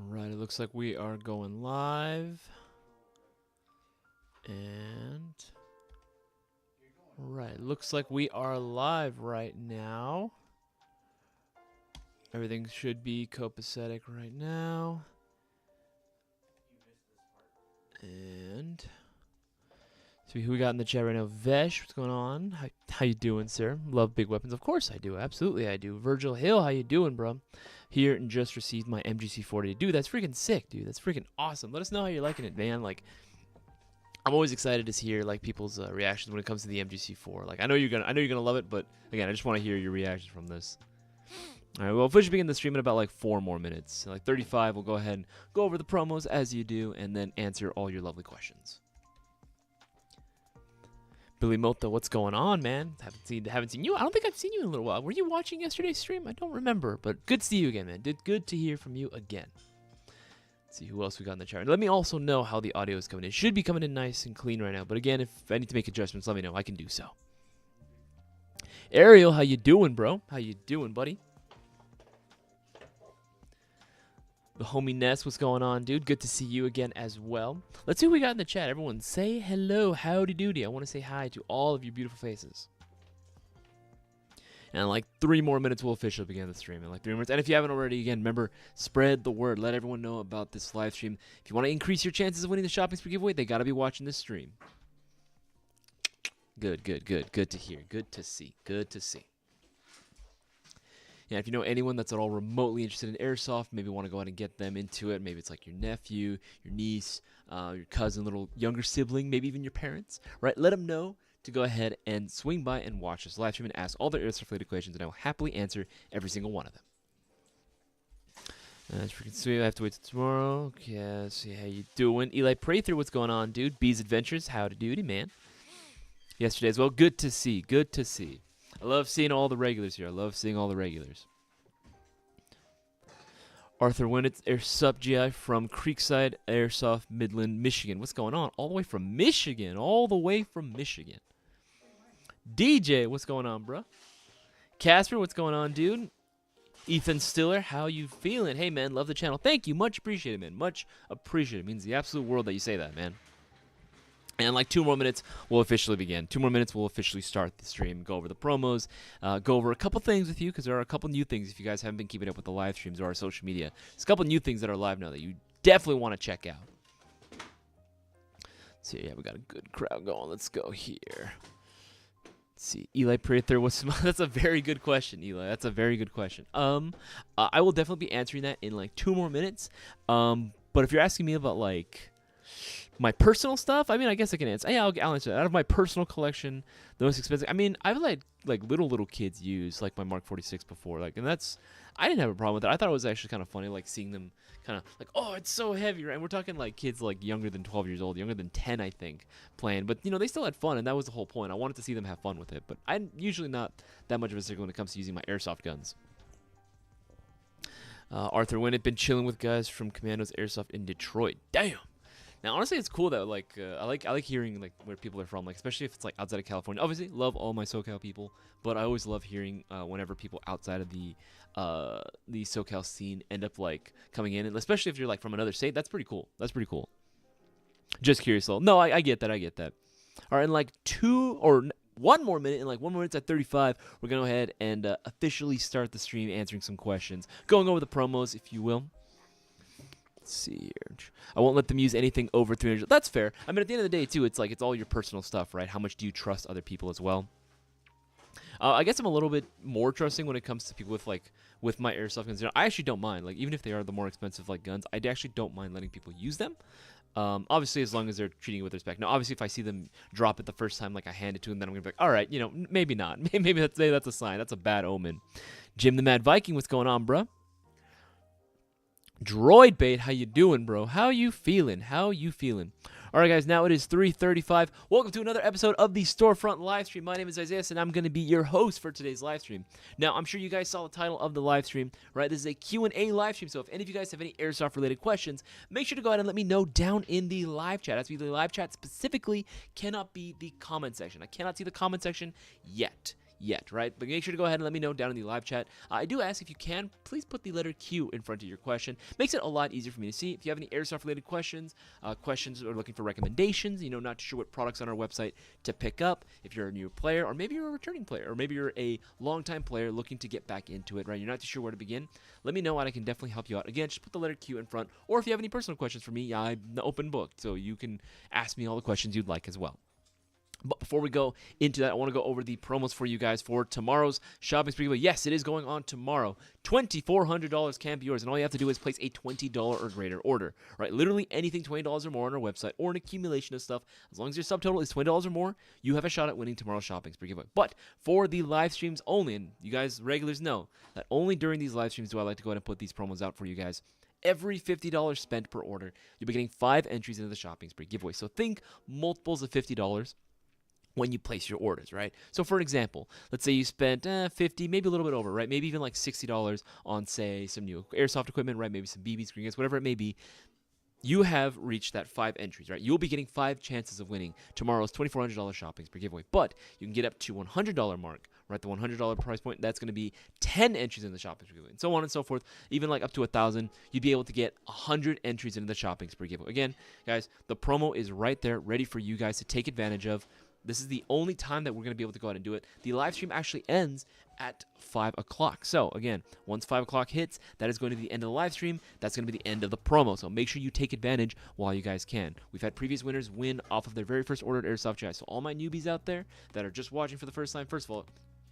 Alright, it looks like we are going live. And right, it looks like we are live right now. Everything should be copacetic right now. And see who we got in the chat right now. Vesh, what's going on? How you doing, sir? Love big weapons. Of course I do. Absolutely I do. Virgil Hill, how you doing, bro? Here and just received my MGC40. Dude, that's freaking sick, dude. That's freaking awesome. Let us know how you're liking it, man. Like, I'm always excited to hear like people's reactions when it comes to the MGC4. Like, I know you're gonna love it, but again, I just want to hear your reactions from this. All right, we'll officially begin the stream in about like 4 more minutes. So, like 35, we'll go ahead and go over the promos as you do, and then answer all your lovely questions. Billy Mota, what's going on, man? Haven't seen you. I don't think I've seen you in a little while. Were you watching yesterday's stream? I don't remember, but good to see you again, man. Good to hear from you again. Let's see who else we got in the chat. Let me also know how the audio is coming in. It should be coming in nice and clean right now, but again, if I need to make adjustments, let me know. I can do so. Ariel, how you doing, bro? How you doing, buddy? The homie Ness, what's going on, dude? Good to see you again as well. Let's see who we got in the chat. Everyone say hello, howdy doody. I want to say hi to all of your beautiful faces. And in like 3 more minutes, we'll officially begin the stream. In like 3 minutes. And if you haven't already, again, remember, spread the word. Let everyone know about this live stream. If you want to increase your chances of winning the shopping spree giveaway, they got to be watching this stream. Good to hear. Good to see. Good to see. Yeah, if you know anyone that's at all remotely interested in Airsoft, maybe want to go ahead and get them into it. Maybe it's like your nephew, your niece, your cousin, little younger sibling, maybe even your parents, right? Let them know to go ahead and swing by and watch this live stream and ask all their Airsoft-related questions, and I will happily answer every single one of them. That's freaking sweet. I have to wait till tomorrow. Okay, see how you doing. Eli Prather, what's going on, dude? Bees Adventures, howdy doody, man. Yesterday as well. Good to see. Good to see. I love seeing all the regulars here. I love seeing all the regulars. Arthur Winnett, Airsoft GI from Creekside, Airsoft, Midland, Michigan. What's going on? All the way from Michigan. All the way from Michigan. DJ, what's going on, bro? Casper, what's going on, dude? Ethan Stiller, how you feeling? Hey, man, love the channel. Thank you. Much appreciated, man. Much appreciated. It means the absolute world that you say that, man. And like 2 more minutes, we'll officially begin. 2 more minutes, we'll officially start the stream, go over the promos, go over a couple things with you, because there are a couple new things if you guys haven't been keeping up with the live streams or our social media. There's a couple new things that are live now that you definitely want to check out. So yeah, we got a good crowd going. Let's go here. Let's see, Eli Prather, that's a very good question, Eli. That's a very good question. I will definitely be answering that in like 2 more minutes. But if you're asking me about like my personal stuff, I mean, I guess I can answer. Yeah, I'll answer that. Out of my personal collection, the most expensive. I mean, I've let like little kids use like my Mark 46 before, like, and I didn't have a problem with that. I thought it was actually kind of funny, like seeing them kind of like, oh, it's so heavy, right? And we're talking like kids like younger than 12 years old, younger than 10, I think, playing. But you know, they still had fun, and that was the whole point. I wanted to see them have fun with it. But I'm usually not that much of a stickler when it comes to using my airsoft guns. Arthur Winnett, been chilling with guys from Commandos Airsoft in Detroit. Damn. Now, honestly, it's cool that like I like hearing like where people are from, like especially if it's like outside of California. Obviously, love all my SoCal people, but I always love hearing whenever people outside of the SoCal scene end up like coming in, and especially if you're like from another state. That's pretty cool. That's pretty cool. Just curious though. No, I get that. I get that. All right, in like 1 more minute, in like 1 more minute at 35, we're gonna go ahead and officially start the stream, answering some questions, going over the promos, if you will. Let's see here. I won't let them use anything over 300. That's fair. I mean, at the end of the day, too, it's like it's all your personal stuff, right? How much do you trust other people as well? I guess I'm a little bit more trusting when it comes to people with my airsoft guns. You know, I actually don't mind. Like, even if they are the more expensive like guns, I actually don't mind letting people use them. Obviously, as long as they're treating it with respect. Now, obviously, if I see them drop it the first time, like I hand it to them, then I'm gonna be like, all right, you know, maybe not. Maybe that's a sign. That's a bad omen. Jim the Mad Viking, what's going on, bruh? Droid Bait, how you doing, bro? How you feeling? How you feeling? All right, guys, now it is 3:35. Welcome to another episode of the Storefront live stream. My name is Isaias, and I'm going to be your host for today's live stream. Now, I'm sure you guys saw the title of the live stream, right? This is a Q&A live stream, so if any of you guys have any Airsoft-related questions, make sure to go ahead and let me know down in the live chat. That's the live chat specifically cannot be the comment section. I cannot see the comment section yet. yet, right? But make sure to go ahead and let me know down in the live chat. I do ask, if you can, please put the letter Q in front of your question. Makes it a lot easier for me to see. If you have any airsoft-related questions, or looking for recommendations, not too sure what products on our website to pick up, if you're a new player, or maybe you're a returning player, or maybe you're a long-time player looking to get back into it, right? You're not too sure where to begin, let me know and I can definitely help you out. Again, just put the letter Q in front, or if you have any personal questions for me, I'm the open book, so you can ask me all the questions you'd like as well. But before we go into that, I want to go over the promos for you guys for tomorrow's shopping spree giveaway. Yes, it is going on tomorrow. $2,400 can be yours, and all you have to do is place a $20 or greater order. Right? Literally anything $20 or more on our website, or an accumulation of stuff. As long as your subtotal is $20 or more, you have a shot at winning tomorrow's shopping spree giveaway. But for the live streams only, and you guys regulars know that only during these live streams do I like to go ahead and put these promos out for you guys. Every $50 spent per order, you'll be getting 5 entries into the shopping spree giveaway. So think multiples of $50 when you place your orders, right? So for an example, let's say you spent 50, maybe a little bit over, right? Maybe even like $60 on, say, some new airsoft equipment, right? Maybe some BBs, green gas, whatever it may be. You have reached that 5 entries, right? You'll be getting 5 chances of winning tomorrow's $2,400 shopping spree giveaway. But you can get up to $100 mark, right? The $100 price point, that's going to be 10 entries in the shopping spree giveaway, and so on and so forth. Even like up to 1,000, you'd be able to get 100 entries into the shopping spree giveaway. Again, guys, the promo is right there, ready for you guys to take advantage of. This is the only time that we're going to be able to go ahead and do it. The live stream actually ends at 5 o'clock. So, again, once 5 o'clock hits, that is going to be the end of the live stream. That's going to be the end of the promo. So make sure you take advantage while you guys can. We've had previous winners win off of their very first order at Airsoft GI. So all my newbies out there that are just watching for the first time, first of all,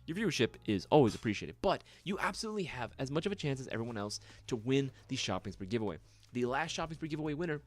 your viewership is always appreciated. But you absolutely have as much of a chance as everyone else to win the shopping spree giveaway. The last shopping spree giveaway winner,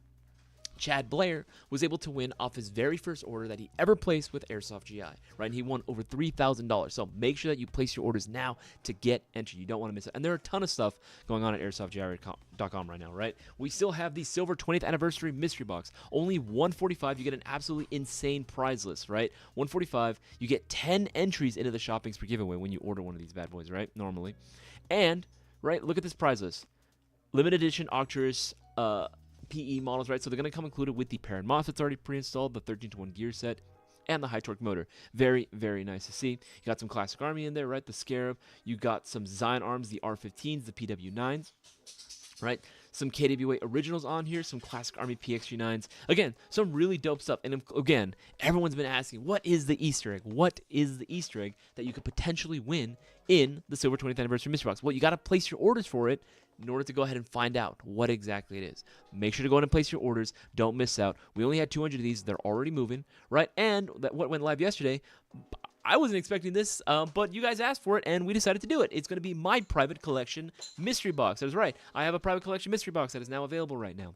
Chad Blair, was able to win off his very first order that he ever placed with Airsoft GI, right? And he won over $3,000. So make sure that you place your orders now to get entered. You don't want to miss it. And there are a ton of stuff going on at airsoftgi.com right now, right? We still have the silver 20th anniversary mystery box. Only $145. You get an absolutely insane prize list, right? $145. You get 10 entries into the shopping spree giveaway when you order one of these bad boys, right? Normally. And, right, look at this prize list. Limited edition Octurus, PE models, right? So they're going to come included with the pair and MOSFETs already pre-installed, the 13-to-1 gear set, and the high torque motor. Very, very nice to see. You got some Classic Army in there, right? The Scarab. You got some Zion arms, the R15s, the PW9s, right? Some KWA originals on here, some Classic Army PXG9s. Again, some really dope stuff. And again, everyone's been asking, what is the Easter egg? What is the Easter egg that you could potentially win in the Silver 20th Anniversary Mystery Box? Well, you got to place your orders for it in order to go ahead and find out what exactly it is. Make sure to go ahead and place your orders. Don't miss out. We only had 200 of these. They're already moving, right? And what went live yesterday, I wasn't expecting this, but you guys asked for it, and we decided to do it. It's going to be my private collection mystery box. That was right. I have a private collection mystery box that is now available right now.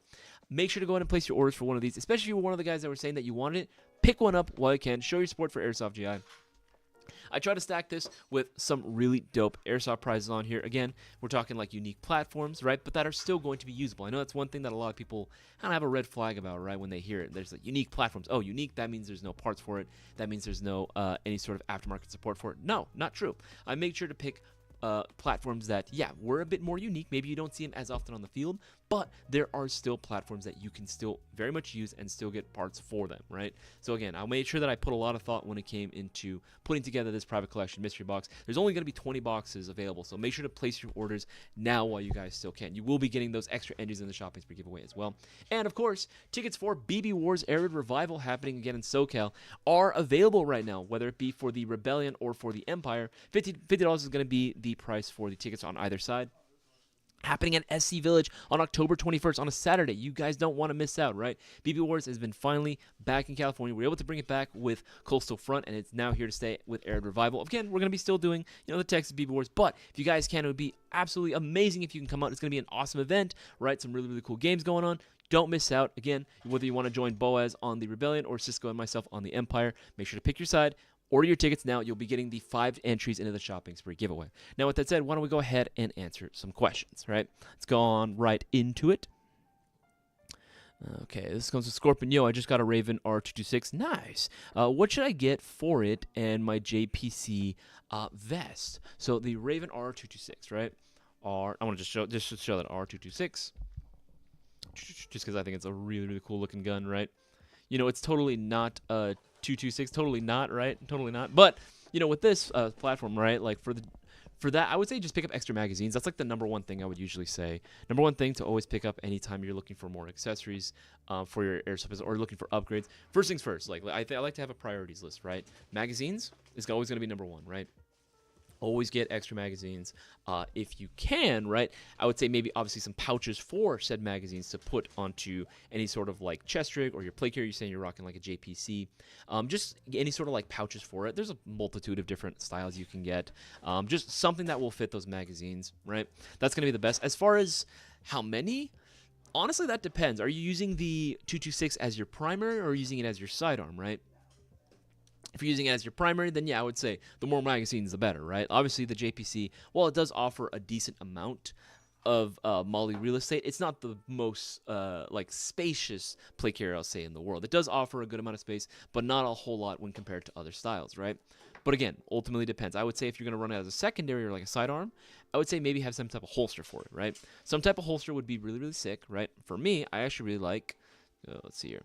Make sure to go ahead and place your orders for one of these, especially if you were one of the guys that were saying that you wanted it. Pick one up while you can. Show your support for Airsoft GI. I try to stack this with some really dope airsoft prizes on here. Again, we're talking like unique platforms, right? But that are still going to be usable. I know that's one thing that a lot of people kind of have a red flag about, right? When they hear it, there's like unique platforms. Oh, unique, that means there's no parts for it. That means there's no any sort of aftermarket support for it. No, not true. I made sure to pick platforms that, yeah, were a bit more unique. Maybe you don't see them as often on the field, but there are still platforms that you can still very much use and still get parts for them, right? So again, I made sure that I put a lot of thought when it came into putting together this private collection mystery box. There's only going to be 20 boxes available, so make sure to place your orders now while you guys still can. You will be getting those extra entries in the shopping spree giveaway as well. And of course, tickets for BB Wars Air Raid Revival happening again in SoCal are available right now, whether it be for the Rebellion or for the Empire. $50 is going to be the price for the tickets on either side. Happening at SC Village on October 21st on a Saturday. You guys don't want to miss out, right? BB Wars has been finally back in California. We're able to bring it back with Coastal Front, and it's now here to stay with Air Raid Revival. Again, we're going to be still doing, the Texas BB Wars, but if you guys can, it would be absolutely amazing if you can come out. It's going to be an awesome event, right? Some really, really cool games going on. Don't miss out. Again, whether you want to join Boaz on the Rebellion or Cisco and myself on the Empire, make sure to pick your side. Order your tickets now. You'll be getting the 5 entries into the shopping spree giveaway. Now, with that said, why don't we go ahead and answer some questions, right? Let's go on right into it. Okay, this comes with Scorpion. Yo, I just got a Raven R226. Nice. What should I get for it and my JPC vest? So the Raven R226, right? I want to just show that R226, just because I think it's a really, really cool looking gun, right? It's totally not a 226, totally not, right? Totally not. But with this platform, right? Like for that, I would say just pick up extra magazines. That's like the number one thing I would usually say. Number one thing to always pick up anytime you're looking for more accessories for your airsoft or looking for upgrades. First things first, like I like to have a priorities list, right? Magazines is always going to be number one, right? Always get extra magazines if you can, right? I would say maybe obviously some pouches for said magazines to put onto any sort of like chest rig or your plate carrier. You're saying you're rocking like a JPC. Just any sort of like pouches for it. There's a multitude of different styles you can get. Just something that will fit those magazines, right? That's going to be the best. As far as how many, honestly, that depends. Are you using the 226 as your primary or are you using it as your sidearm, right? If you're using it as your primary, then yeah, I would say the more magazines, the better, right? Obviously, the JPC, while it does offer a decent amount of Molly real estate, it's not the most like spacious plate carrier, I'll say, in the world. It does offer a good amount of space, but not a whole lot when compared to other styles, right? But again, ultimately depends. I would say if you're going to run it as a secondary or like a sidearm, I would say maybe have some type of holster for it, right? Some type of holster would be really, really sick, right? For me, I actually really like, let's see here,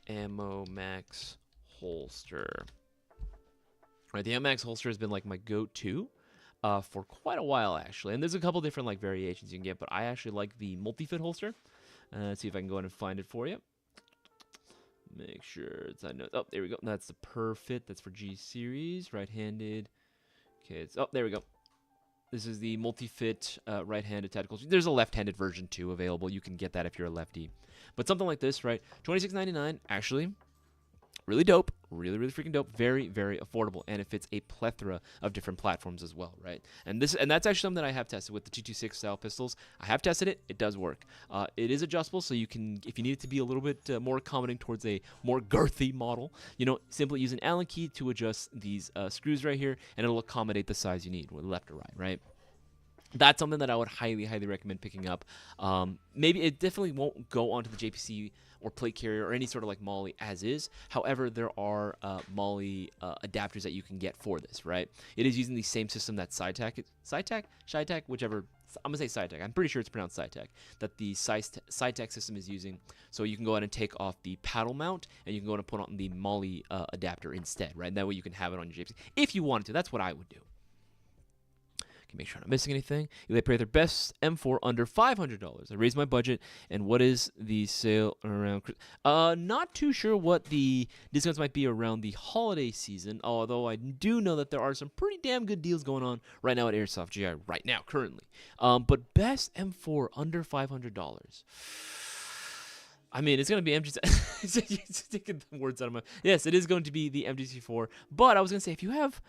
Ammo Max holster. Right, the MX holster has been like my go-to for quite a while actually, and there's a couple different like variations you can get, but I actually like the multi-fit holster. Let's see if I can go ahead and find it for you. Make sure it's I know. Oh, there we go. That's the perfect. That's for G series, right-handed. Okay, it's there we go. This is the multi-fit right-handed tactical. There's a left-handed version too available. You can get that if you're a lefty, but something like this, right? $26.99 actually. Really dope, really, really freaking dope, very, very affordable, and it fits a plethora of different platforms as well, right? And that's actually something that I have tested with the 226 style pistols. I have tested it; it does work. It is adjustable, so you can, if you need it to be a little bit more accommodating towards a more girthy model, simply use an Allen key to adjust these screws right here, and it'll accommodate the size you need, whether left or right, right? That's something that I would highly, highly recommend picking up. Maybe it definitely won't go onto the JPC or plate carrier or any sort of like Molly as is. However, there are Molly adapters that you can get for this, right? It is using the same system that SciTech, whichever. I'm going to say SciTech. I'm pretty sure it's pronounced SciTech, that the SciTech system is using. So you can go ahead and take off the paddle mount, and you can go ahead and put on the Molly adapter instead, right? And that way you can have it on your JPC if you wanted to. That's what I would do. Can make sure I'm not missing anything. They pay their best M4 under $500. I raised my budget, and what is the sale around? Not too sure what the discounts might be around the holiday season. Although I do know that there are some pretty damn good deals going on right now at Airsoft GI right now, currently. But best M4 under $500. I mean, it's going to be MGC. Taking the words out of my. Yes, it is going to be the MGC4. But I was going to say, if you have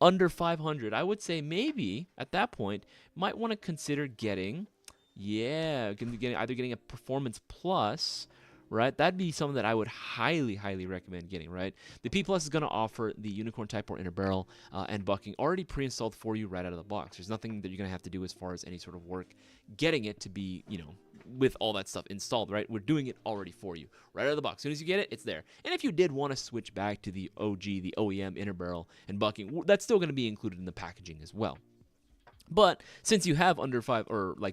under 500, I would say maybe at that point might want to consider getting either getting a Performance Plus, right? That'd be something that I would highly, highly recommend getting, right? The P Plus is going to offer the Unicorn Type 4 inner barrel and bucking already pre-installed for you right out of the box. There's nothing that you're going to have to do as far as any sort of work getting it to be, with all that stuff installed, right? We're doing it already for you right out of the box. As soon as you get it, it's there. And if you did want to switch back to the OG, the OEM inner barrel and bucking, that's still going to be included in the packaging as well. But since you have under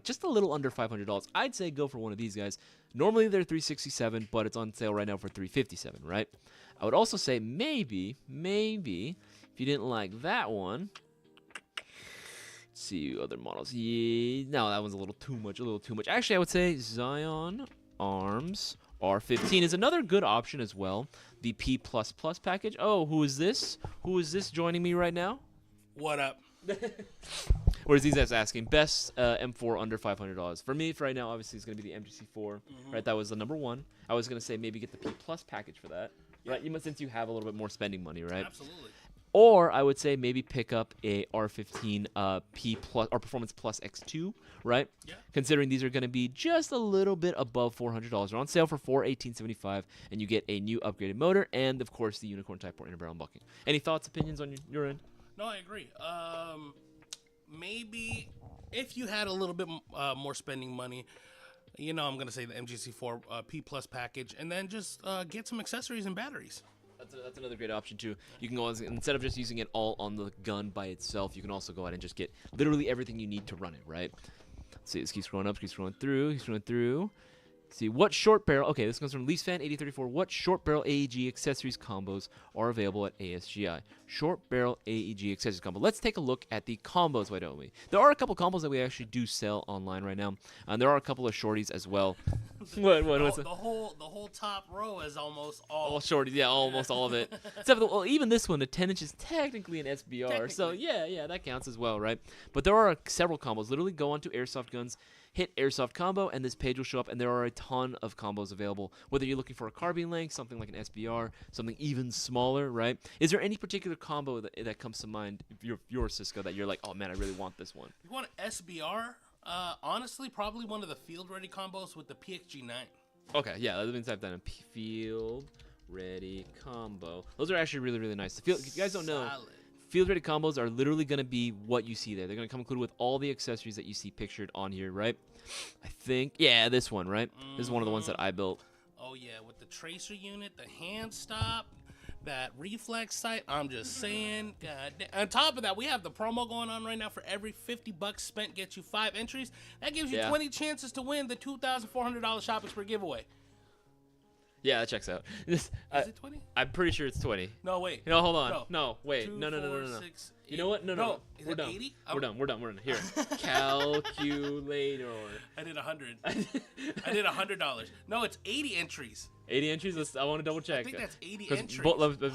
just a little under $500, I'd say go for one of these guys. Normally they're $367, but it's on sale right now for $357, right? I would also say maybe if you didn't like that one, see other models. Yeah, no, that one's a little too much. Actually, I would say Zion Arms R15 is another good option as well. The P++ package. Oh, who is this? Who is this joining me right now? What up? Whereas these guys asking best M4 under $500. For me, for right now, obviously it's gonna be the MGC4. Right, that was the number one. I was gonna say maybe get the P+ package for that. Yeah. Right, since you have a little bit more spending money, right? Absolutely. Or I would say maybe pick up a R15 P+ or Performance Plus X2, right? Yeah. Considering these are going to be just a little bit above $400. They're on sale for $418.75, and you get a new upgraded motor and, of course, the Unicorn Type 4 inner barrel bucking. Any thoughts, opinions on your end? No, I agree. Maybe if you had a little bit more spending money, I'm going to say the MGC4 P+ package, and then just get some accessories and batteries. That's another great option too. You can go instead of just using it all on the gun by itself, you can also go ahead and just get literally everything you need to run it, right? Let's see, let's keep scrolling up, keep scrolling through. See what short barrel. Okay, this comes from LeafsFan8034. What short barrel AEG accessories combos are available at ASGI? Short barrel AEG accessories combo. Let's take a look at the combos. Why don't we? There are a couple combos that we actually do sell online right now, and there are a couple of shorties as well. What's the whole top row is almost all shorties? Yeah, almost all of it. Except for even this one, the 10 inch is technically an SBR, so yeah, that counts as well, right? But there are several combos. Literally, go onto Airsoft Guns. Hit Airsoft combo, and this page will show up, and there are a ton of combos available. Whether you're looking for a carbine length, something like an SBR, something even smaller, right? Is there any particular combo that comes to mind, your Cisco, that you're like, oh man, I really want this one? You want an SBR? Honestly, probably one of the field-ready combos with the PXG9. Okay, yeah, that means I've done a field-ready combo. Those are actually really, really nice. If you guys don't know, field-ready combos are literally going to be what you see there. They're going to come included with all the accessories that you see pictured on here, right? I think, yeah, this one, right? This is one of the ones that I built. Oh, yeah, with the tracer unit, the hand stop, that reflex sight. I'm just saying. God damn. On top of that, we have the promo going on right now. For every $50 spent gets you 5 entries. That gives you 20 chances to win the $2,400 shopping spree giveaway. Yeah, that checks out. Is it 20? I'm pretty sure it's 20. No, wait. No, hold on. No, wait. No. 6, 8. You know what? No. We're done. 80? We're done. Here. Calculator. I did 100. I did $100. No, it's 80 entries. 80 entries? I want to double check. I think that's 80 entries.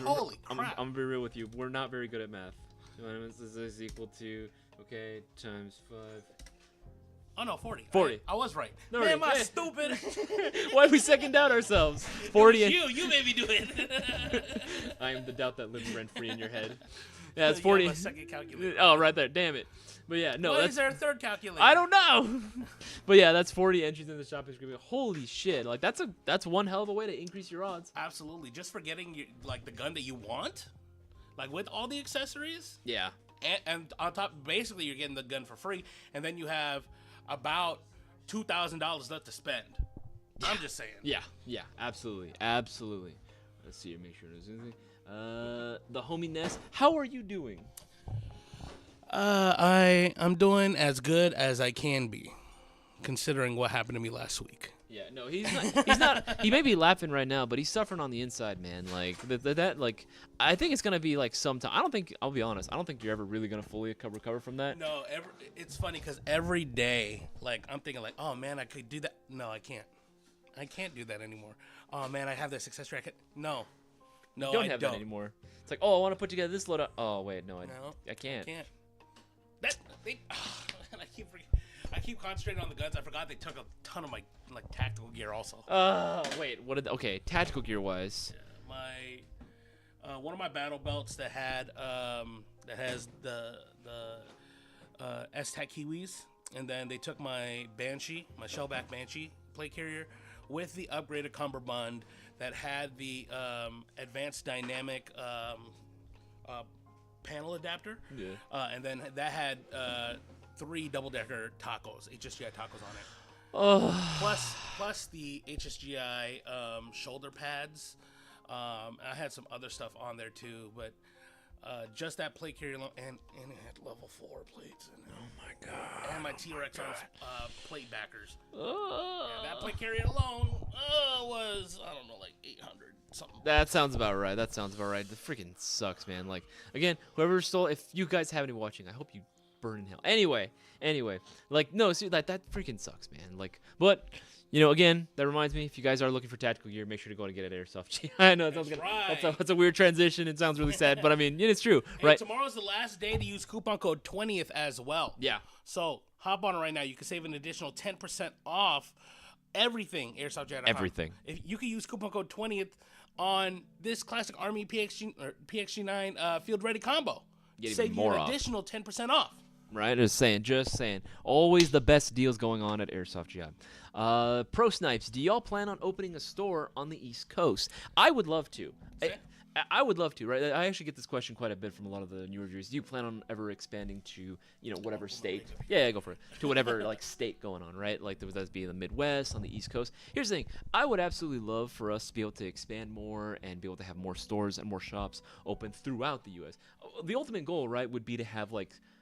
Holy crap. I'm going to be real with you. We're not very good at math. This is equal to, times 5. Oh, no, 40. 40. I was right. No, Man, am I stupid? Why we second doubt ourselves? 40. You made me do it. I am the doubt that lives rent free in your head. Yeah, it's 40. A second calculator. Oh, right there. Damn it. But yeah, no. Why is there a third calculator? I don't know. But yeah, that's 40 entries in the shopping spree. Holy shit! Like that's one hell of a way to increase your odds. Absolutely. Just for getting the gun that you want, like with all the accessories. Yeah. And on top, basically, you're getting the gun for free, and then you have about $2,000 left to spend. Yeah. I'm just saying. Yeah, absolutely. Let's see. Make sure there's anything. The homie Ness, how are you doing? I'm doing as good as I can be, considering what happened to me last week. Yeah, no, he's not. He may be laughing right now, but he's suffering on the inside, man. Like that. Like, I think it's gonna be like sometime. I'll be honest. I don't think you're ever really gonna fully recover from that. No, it's funny because every day, like, I'm thinking like, oh man, I could do that. No, I can't. I can't do that anymore. Oh man, I have this accessory. No, you don't have that anymore. It's like, oh, I want to put together this load. Oh wait, no, I can't. I keep concentrating on the guns. I forgot they took a ton of my tactical gear also. Wait, okay, tactical gear wise. Yeah, one of my battle belts that has the S-Tac Kiwis, and then they took my Banshee, my shellback Banshee plate carrier, with the upgraded cummerbund that had the advanced dynamic panel adapter. Yeah. And then that had 3 double-decker tacos, HSGI tacos on it. Oh. Plus the HSGI shoulder pads. I had some other stuff on there too, but just that plate carrier alone, and it had level 4 plates in it. Oh my god! And my T-Rex plate backers. Yeah, that plate carrier alone was, I don't know, like 800 something. That sounds about right. That freaking sucks, man. Like, again, whoever stole, if you guys have any watching, I hope you burn in hell. Anyway, like, no, see, that freaking sucks, man. Like, but again, that reminds me, if you guys are looking for tactical gear, make sure to go and get it at Airsoft. I know that's a weird transition. It sounds really sad, but I mean, it's true, right? Tomorrow's the last day to use coupon code 20th as well. Yeah. So hop on it right now. You can save an additional 10% off everything Airsoft. Everything. If you can use coupon code 20th on this classic Army PXG9 field ready combo, save you an additional 10% off. Right, just saying. Always the best deals going on at Airsoft GI. Pro Snipes, do y'all plan on opening a store on the East Coast? I would love to. I would love to, right? I actually get this question quite a bit from a lot of the newer viewers. Do you plan on ever expanding to, whatever state? Yeah, go for it. To whatever, state going on, right? Like, would that be in the Midwest, on the East Coast? Here's the thing. I would absolutely love for us to be able to expand more and be able to have more stores and more shops open throughout the U.S. The ultimate goal, right, would be to have,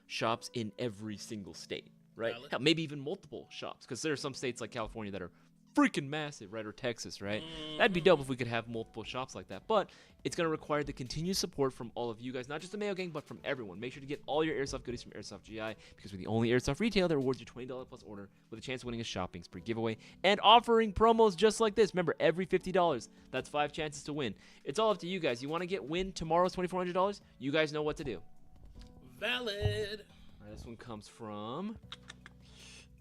shops in every single state, right? Hell, maybe even multiple shops, because there are some states like California that are freaking massive, right? Or Texas, right? That'd be dope if we could have multiple shops like that. But it's going to require the continued support from all of you guys, not just the Mayo Gang, but from everyone. Make sure to get all your Airsoft goodies from Airsoft GI, because we're the only Airsoft retailer that rewards you $20 plus order with a chance of winning a shopping spree giveaway and offering promos just like this. Remember, every $50, that's 5 chances to win. It's all up to you guys. You want to win tomorrow's $2,400? You guys know what to do. Valid. All right, this one comes from...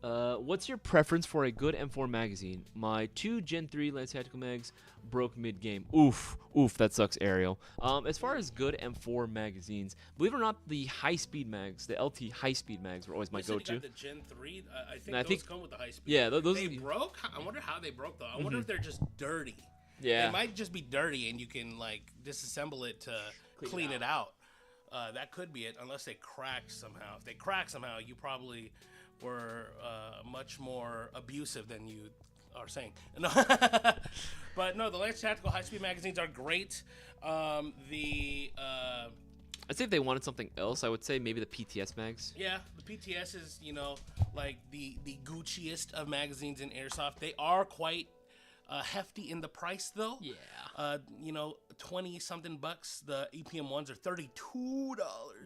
what's your preference for a good M4 magazine? My 2 Gen 3 Lance Tactical mags broke mid-game. Oof, that sucks, Ariel. As far as good M4 magazines, believe it or not, the high-speed mags, the LT high-speed mags were always my go-to. You got the Gen 3? I think those come with the high-speed. Yeah, those they broke? I wonder how they broke, though. I wonder if they're just dirty. Yeah. They might just be dirty, and you can, like, disassemble it to clean it out. That could be it, unless they cracked somehow. If they cracked somehow, you probably... were much more abusive than you are saying. No. But no, the Lance Tactical high-speed magazines are great. I'd say if they wanted something else, I would say maybe the PTS mags. Yeah, the PTS is, like the Gucciest of magazines in Airsoft. They are quite hefty in the price, though. Yeah. 20-something bucks. The EPM ones are $32.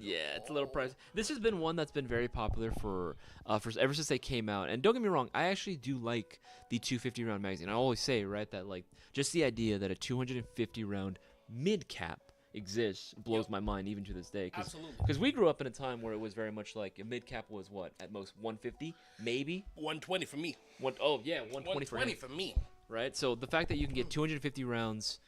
Yeah, it's a little pricey. This has been one that's been very popular for ever since they came out. And don't get me wrong, I actually do like the 250 round magazine. I always say, right, that like just the idea that a 250 round mid cap exists blows my mind even to this day. Absolutely. Because we grew up in a time where it was very much like a mid cap was what, at most 150, maybe 120 for me. 120 for me. Right? So the fact that you can get 250 rounds,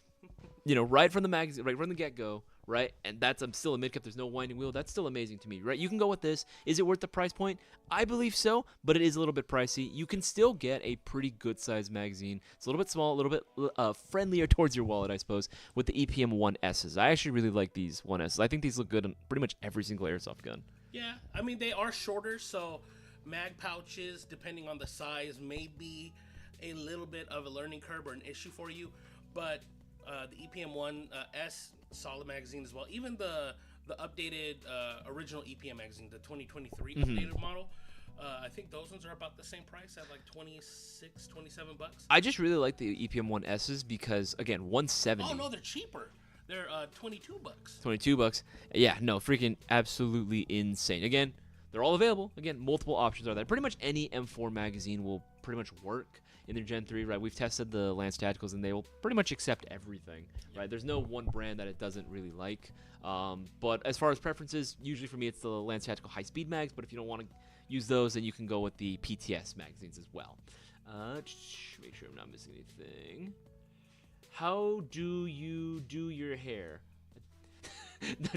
right from the magazine, right from the get-go, right? And that's still a mid-cap. There's no winding wheel. That's still amazing to me, right? You can go with this. Is it worth the price point? I believe so, but it is a little bit pricey. You can still get a pretty good-sized magazine. It's a little bit small, a little bit friendlier towards your wallet, I suppose, with the EPM 1Ss. I actually really like these 1Ss. I think these look good on pretty much every single Airsoft gun. Yeah, I mean, they are shorter, so mag pouches, depending on the size, may be a little bit of a learning curve or an issue for you, but the EPM 1S solid magazine as well. Even the updated original EPM magazine, the 2023 updated model, I think those ones are about the same price at like 26, 27 bucks. I just really like the EPM 1Ss because, again, 170. Oh, no, they're cheaper. They're 22 bucks. 22 bucks. Yeah, no, freaking absolutely insane. Again, they're all available. Again, multiple options are there. Pretty much any M4 magazine will pretty much work in their Gen 3, right? We've tested the Lance Tacticals, and they will pretty much accept everything, right? There's no one brand that it doesn't really like. But as far as preferences, usually for me, it's the Lance Tactical high-speed mags, but if you don't want to use those, then you can go with the PTS magazines as well. Make sure I'm not missing anything. How do you do your hair?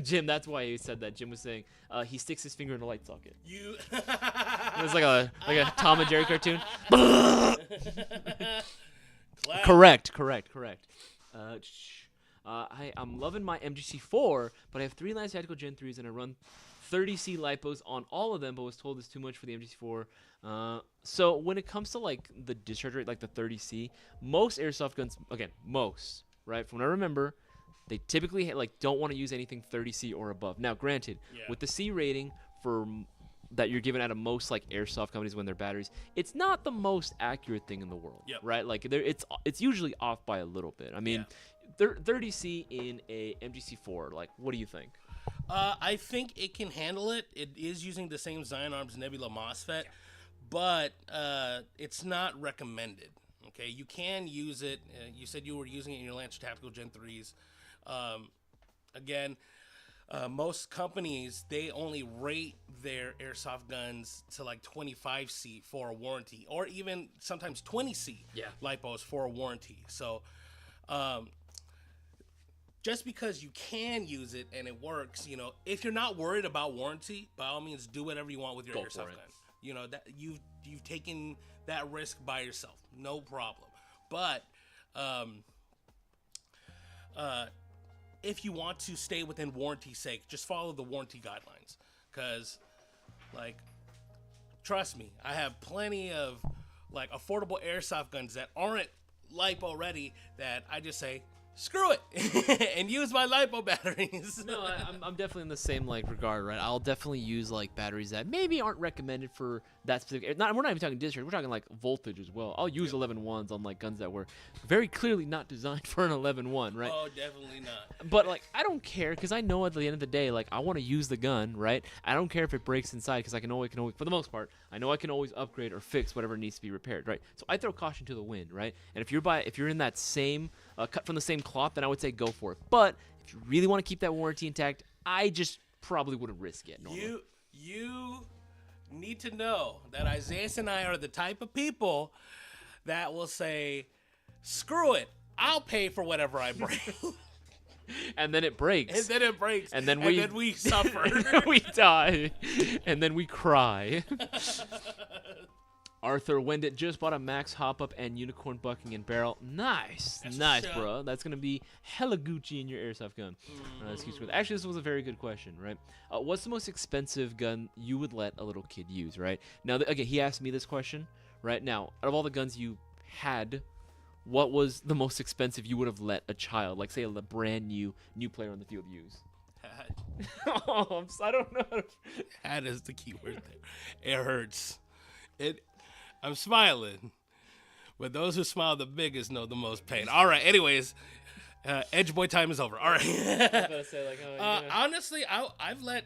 Jim, that's why he said that. Jim was saying he sticks his finger in a light socket. It was like a Tom and Jerry cartoon. Correct. I'm loving my MGC4, but I have 3 Lance Tactical Gen 3s and I run 30C lipos on all of them, but was told it's too much for the MGC4. So when it comes to like the discharge rate, like the 30C, most Airsoft guns, again, most, right? From what I remember, they typically don't want to use anything 30C or above. Now, granted, with the C rating for that you're given out of most like Airsoft companies when they're batteries, it's not the most accurate thing in the world, right? Like it's usually off by a little bit. I mean, 30C in a MGC4, like, what do you think? I think it can handle it. It is using the same Zion Arms Nebula MOSFET, but it's not recommended. Okay, you can use it. You said you were using it in your Lance Tactical Gen 3s. Again, most companies, they only rate their Airsoft guns to like 25C for a warranty, or even sometimes 20C lipos for a warranty. So just because you can use it and it works, if you're not worried about warranty, by all means, do whatever you want with your Airsoft gun. That you've taken that risk by yourself, no problem. But if you want to stay within warranty's sake, just follow the warranty guidelines. Because, like, trust me, I have plenty of, like, affordable Airsoft guns that aren't LiPo ready that I just say, screw it and use my LiPo batteries. No, I'm definitely in the same like regard, right? I'll definitely use like batteries that maybe aren't recommended for that specific. We're not even talking discharge. We're talking like voltage as well. I'll use 11-1s on like guns that were very clearly not designed for an 11-1, right? Oh, definitely not. But like I don't care because I know at the end of the day, like I want to use the gun, right? I don't care if it breaks inside because I can always, for the most part, I know I can always upgrade or fix whatever needs to be repaired, right? So I throw caution to the wind, right? And if you're in that same cut from the same cloth, then I would say go for it. But if you really want to keep that warranty intact, I just probably wouldn't risk it. Normally. You need to know that Isaias and I are the type of people that will say, screw it, I'll pay for whatever I break. And then it breaks. And then we suffer. And then we die. And then we cry. Arthur Wendit just bought a Max hop-up and unicorn bucking and barrel. Nice, bro. That's gonna be hella Gucci in your airsoft gun. Excuse me. Actually, this was a very good question, right? What's the most expensive gun you would let a little kid use, right? Now, again, he asked me this question, right? Now, out of all the guns you had, what was the most expensive you would have let a child, like say a brand new player on the field use? Oh, I don't know. That is the key word there. It hurts. I'm smiling, but those who smile the biggest know the most pain. All right. Anyways, Edge Boy time is over. All right. Say, like, honestly, I've let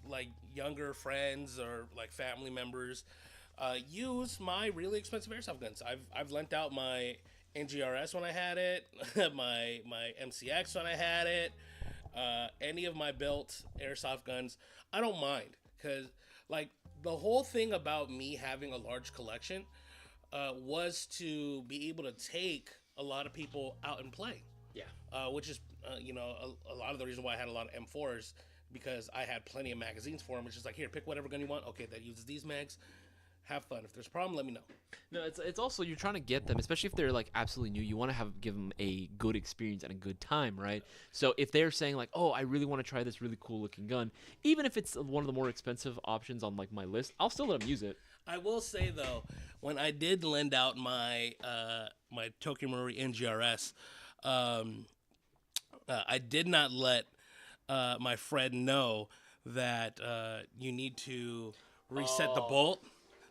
like younger friends or like family members use my really expensive airsoft guns. I've lent out my NGRS when I had it, my MCX when I had it, any of my built airsoft guns. I don't mind because like. The whole thing about me having a large collection was to be able to take a lot of people out and play. Yeah. Which is, a lot of the reason why I had a lot of M4s because I had plenty of magazines for them. It's just like, here, pick whatever gun you want. Okay, that uses these mags. Have fun. If there's a problem, let me know. No, it's also you're trying to get them, especially if they're like absolutely new. You want to give them a good experience and a good time, right? So if they're saying like, "Oh, I really want to try this really cool looking gun," even if it's one of the more expensive options on like my list, I'll still let them use it. I will say though, when I did lend out my my Tokyo Marui NGRS, I did not let my friend know that you need to reset the bolt.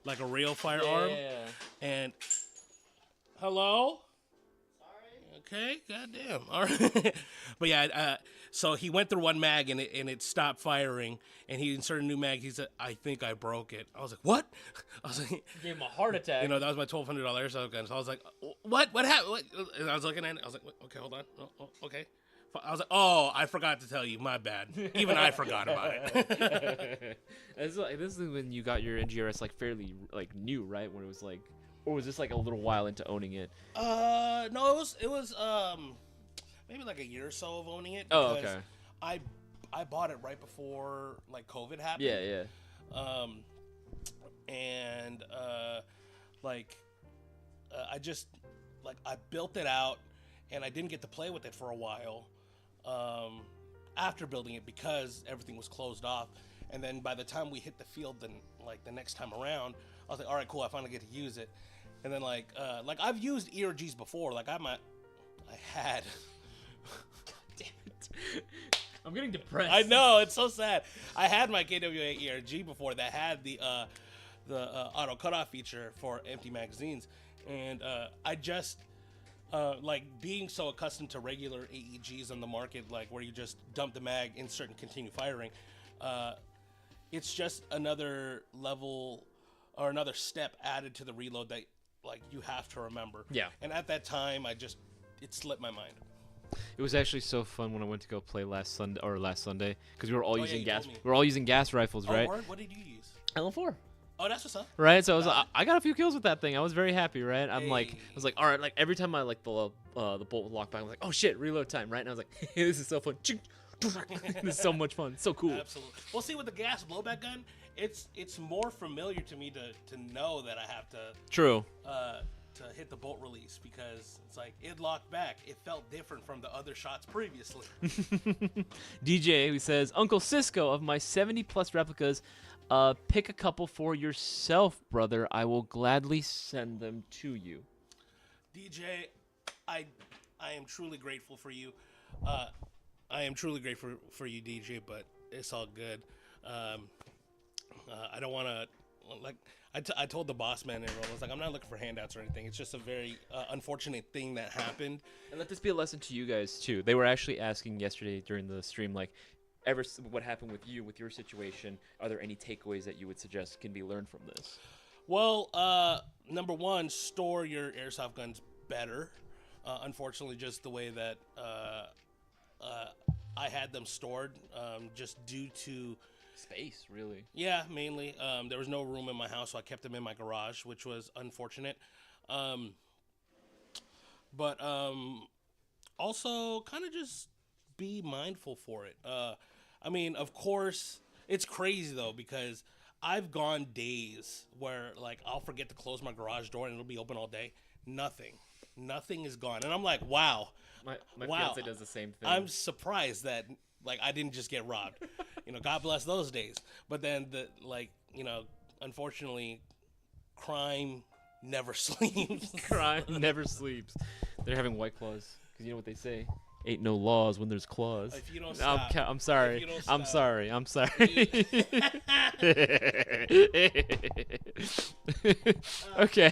Like a real firearm. Yeah. And hello? Sorry. Okay, goddamn. All right. But yeah, so he went through one mag and it stopped firing and he inserted a new mag. He said, I think I broke it. I was like, what? I was like, gave him a heart attack. You know, that was my $1,200 airsoft gun. So I was like, what? What happened? What? And I was looking at it. I was like, okay, hold on. Oh, okay. I was like, oh, I forgot to tell you. My bad. Even I forgot about it. This is when you got your NGRS like fairly like new, right? When it was like, or was this like a little while into owning it? No, it was maybe like a year or so of owning it. Oh, okay. I bought it right before like COVID happened. Yeah. I just like I built it out and I didn't get to play with it for a while. After building it because everything was closed off, and then by the time we hit the field, then like the next time around, I was like, all right, cool, I finally get to use it. And then like I've used ERGs before, like I had. God damn it! I'm getting depressed. I know, it's so sad. I had my KWA ERG before that had the auto cutoff feature for empty magazines, and I just. Like being so accustomed to regular AEGs on the market, like where you just dump the mag, insert and continue firing, it's just another level or another step added to the reload that like you have to remember. Yeah. And at that time, it slipped my mind. It was actually so fun when I went to go play last Sunday because we were all using gas. We were all using gas rifles, right? Word? What did you use? LM4. Oh, that's what's up. Right, so I got a few kills with that thing. I was very happy, right? I was like, all right, like every time I like the bolt would lock back, I was like, oh shit, reload time, right? And I was like, hey, this is so fun. This is so much fun. So cool. Absolutely. Well, see, with the gas blowback gun, it's more familiar to me to know that I have to. True. To hit the bolt release because it's like it locked back. It felt different from the other shots previously. DJ, who says, Uncle Cisco, of my 70 plus replicas, pick a couple for yourself, brother. I will gladly send them to you. DJ, I I am truly grateful for you. I am truly grateful for you, DJ, but it's all good. I don't want to, like, I told the boss man and everyone, I was like, I'm not looking for handouts or anything. It's just a very unfortunate thing that happened. And let this be a lesson to you guys, too. They were actually asking yesterday during the stream, like, what happened with you, with your situation? Are there any takeaways that you would suggest can be learned from this? Well, number one, store your airsoft guns better. Unfortunately, just the way that I had them stored, just due to space, really. Yeah, mainly. There was no room in my house, so I kept them in my garage, which was unfortunate. But also, kind of just be mindful for it. I mean, of course, it's crazy though, because I've gone days where, like, I'll forget to close my garage door and it'll be open all day. Nothing is gone, and I'm like, wow. My wow. fiance does the same thing. I'm surprised that, like, I didn't just get robbed. God bless those days. But then unfortunately, crime never sleeps. Crime never sleeps. They're having White Claws, because you know what they say. Ain't no laws when there's claws. If you don't stop. I'm sorry. I'm sorry. Okay.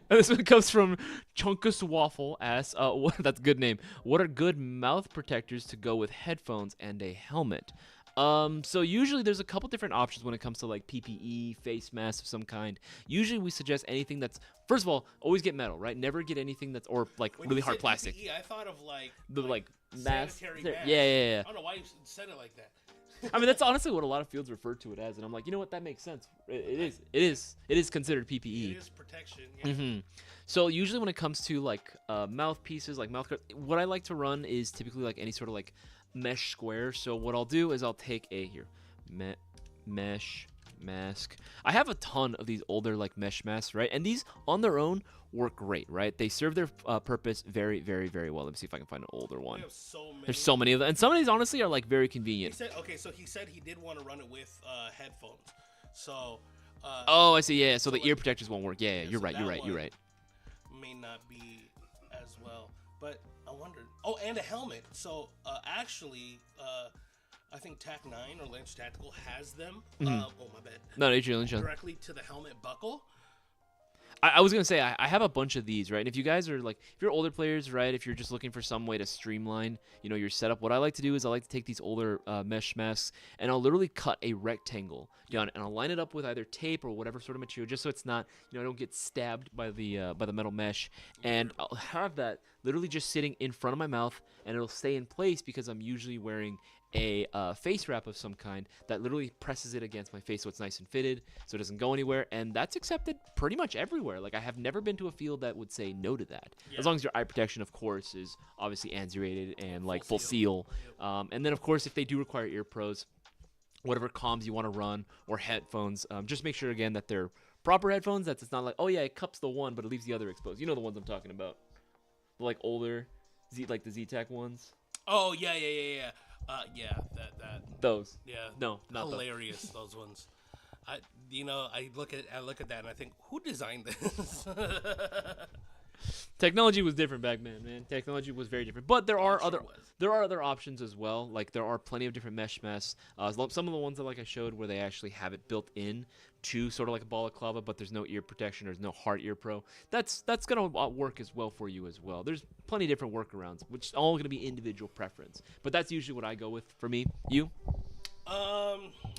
This one comes from Chunkus Waffle. Asks, that's a good name. What are good mouth protectors to go with headphones and a helmet? So usually there's a couple different options when it comes to like PPE, face masks of some kind. Usually we suggest anything that's, first of all, always get metal, right? Never get anything that's, or like when really hard plastic. PPE, I thought of like mask. Sanitary mask. Yeah. I don't know why you said it like that. I mean, that's honestly what a lot of fields refer to it as, and I'm like, you know what, that makes sense. It is considered PPE. It is protection. Yeah. Mm-hmm. So usually when it comes to like mouthpieces, like mouth guards, what I like to run is typically like any sort of like mesh square. So what I'll do is I'll take a mesh mask. I have a ton of these older like mesh masks, right? And these on their own work great, right? They serve their purpose very, very, very well. Let me see if I can find an older one. There's so many of them, and some of these honestly are like very convenient. He said he did want to run it with headphones. So. Oh, I see. Yeah. So the ear protectors won't work. Yeah. You're right. May not be as well, but I wondered. Oh, and a helmet. So actually, I think Tac 9 or Lance Tactical has them. Mm-hmm. Oh my bad. No, directly to the helmet buckle. I was gonna say I have a bunch of these, right? And if you guys are like, if you're older players, right? If you're just looking for some way to streamline, your setup, what I like to do is I like to take these older mesh masks and I'll literally cut a rectangle down and I'll line it up with either tape or whatever sort of material, just so it's not, I don't get stabbed by the metal mesh, and I'll have that literally just sitting in front of my mouth, and it'll stay in place because I'm usually wearing a face wrap of some kind that literally presses it against my face so it's nice and fitted, so it doesn't go anywhere, and that's accepted pretty much everywhere. Like, I have never been to a field that would say no to that. Yeah. As long as your eye protection, of course, is obviously anzurated and like full seal. And then, of course, if they do require ear pros, whatever comms you want to run, or headphones, just make sure again that they're proper headphones, that it's not like, oh yeah, it cups the one but it leaves the other exposed. You know the ones I'm talking about, the like older like the Z-Tech ones. Oh yeah. That those. Yeah. No, not hilarious. Those ones. I look at that and I think, who designed this? Technology was different back then, man. Technology was very different. But there are other options as well. Like, there are plenty of different mesh masks. Some of the ones that I showed where they actually have it built in to sort of like a balaclava, but there's no ear protection, there's no hard ear pro. That's gonna work as well for you as well. There's plenty of different workarounds, which is all gonna be individual preference. But that's usually what I go with for me. You?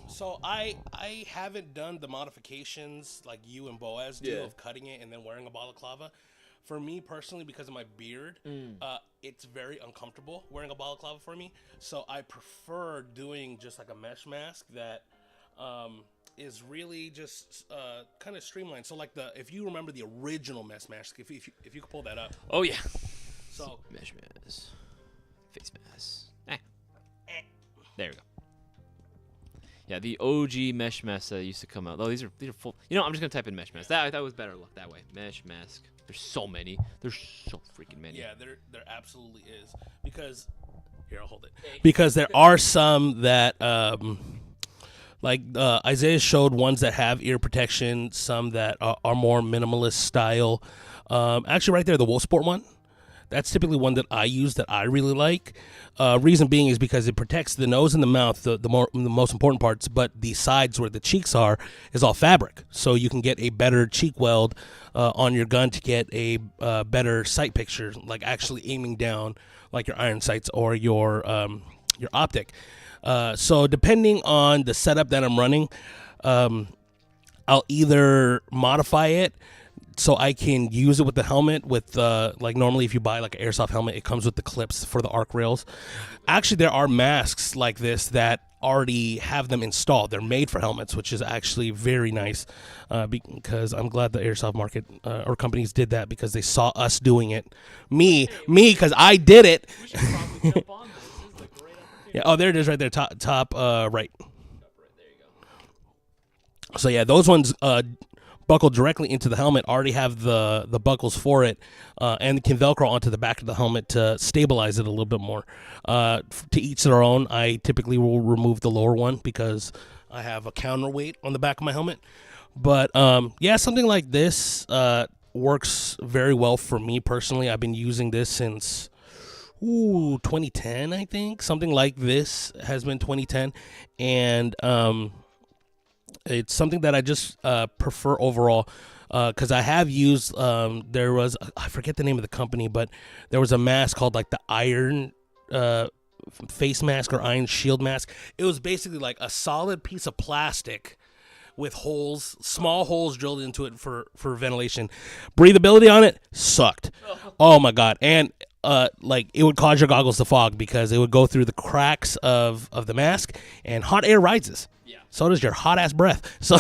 So I haven't done the modifications like you and Boaz do of cutting it and then wearing a balaclava. For me personally, because of my beard, it's very uncomfortable wearing a balaclava for me. So I prefer doing just like a mesh mask that is really just kind of streamlined. So like if you remember the original mesh mask, if you could pull that up. Oh yeah. So mesh mask, face mask. There we go. Yeah, the OG mesh mask that used to come out. Oh, these are full. I'm just gonna type in mesh mask. That was better look that way. Mesh mask. There's so many. There's so freaking many. Yeah, there absolutely is. Because here, I'll hold it. Because there are some that Isaiah showed ones that have ear protection, some that are more minimalist style. Actually, right there, the Wolfsport one. That's typically one that I use that I really like. Reason being is because it protects the nose and the mouth, the most important parts, but the sides where the cheeks are is all fabric. So you can get a better cheek weld on your gun to get a better sight picture, like actually aiming down like your iron sights or your optic. So depending on the setup that I'm running, I'll either modify it so I can use it with the helmet with like normally if you buy like an airsoft helmet, it comes with the clips for the arc rails. Actually, there are masks like this that already have them installed. They're made for helmets, which is actually very nice because I'm glad the airsoft market or companies did that because they saw us doing it. Me, because I did it. We should probably jump on this. This is a great opportunity. Yeah. Oh, there it is right there. Top right. There you go. So yeah, those ones buckle directly into the helmet, already have the buckles for it, and can Velcro onto the back of the helmet to stabilize it a little bit more. To each their own. I typically will remove the lower one because I have a counterweight on the back of my helmet. But yeah, something like this works very well for me personally. I've been using this since 2010, I think. Something like this has been 2010, and it's something that I just prefer overall because I have used, there was, I forget the name of the company, but there was a mask called like the Iron face mask or Iron Shield mask. It was basically like a solid piece of plastic with holes, small holes drilled into it for ventilation. Breathability on it sucked. Oh my God. And like it would cause your goggles to fog because it would go through the cracks of the mask and hot air rises. Yeah. So does your hot ass breath. So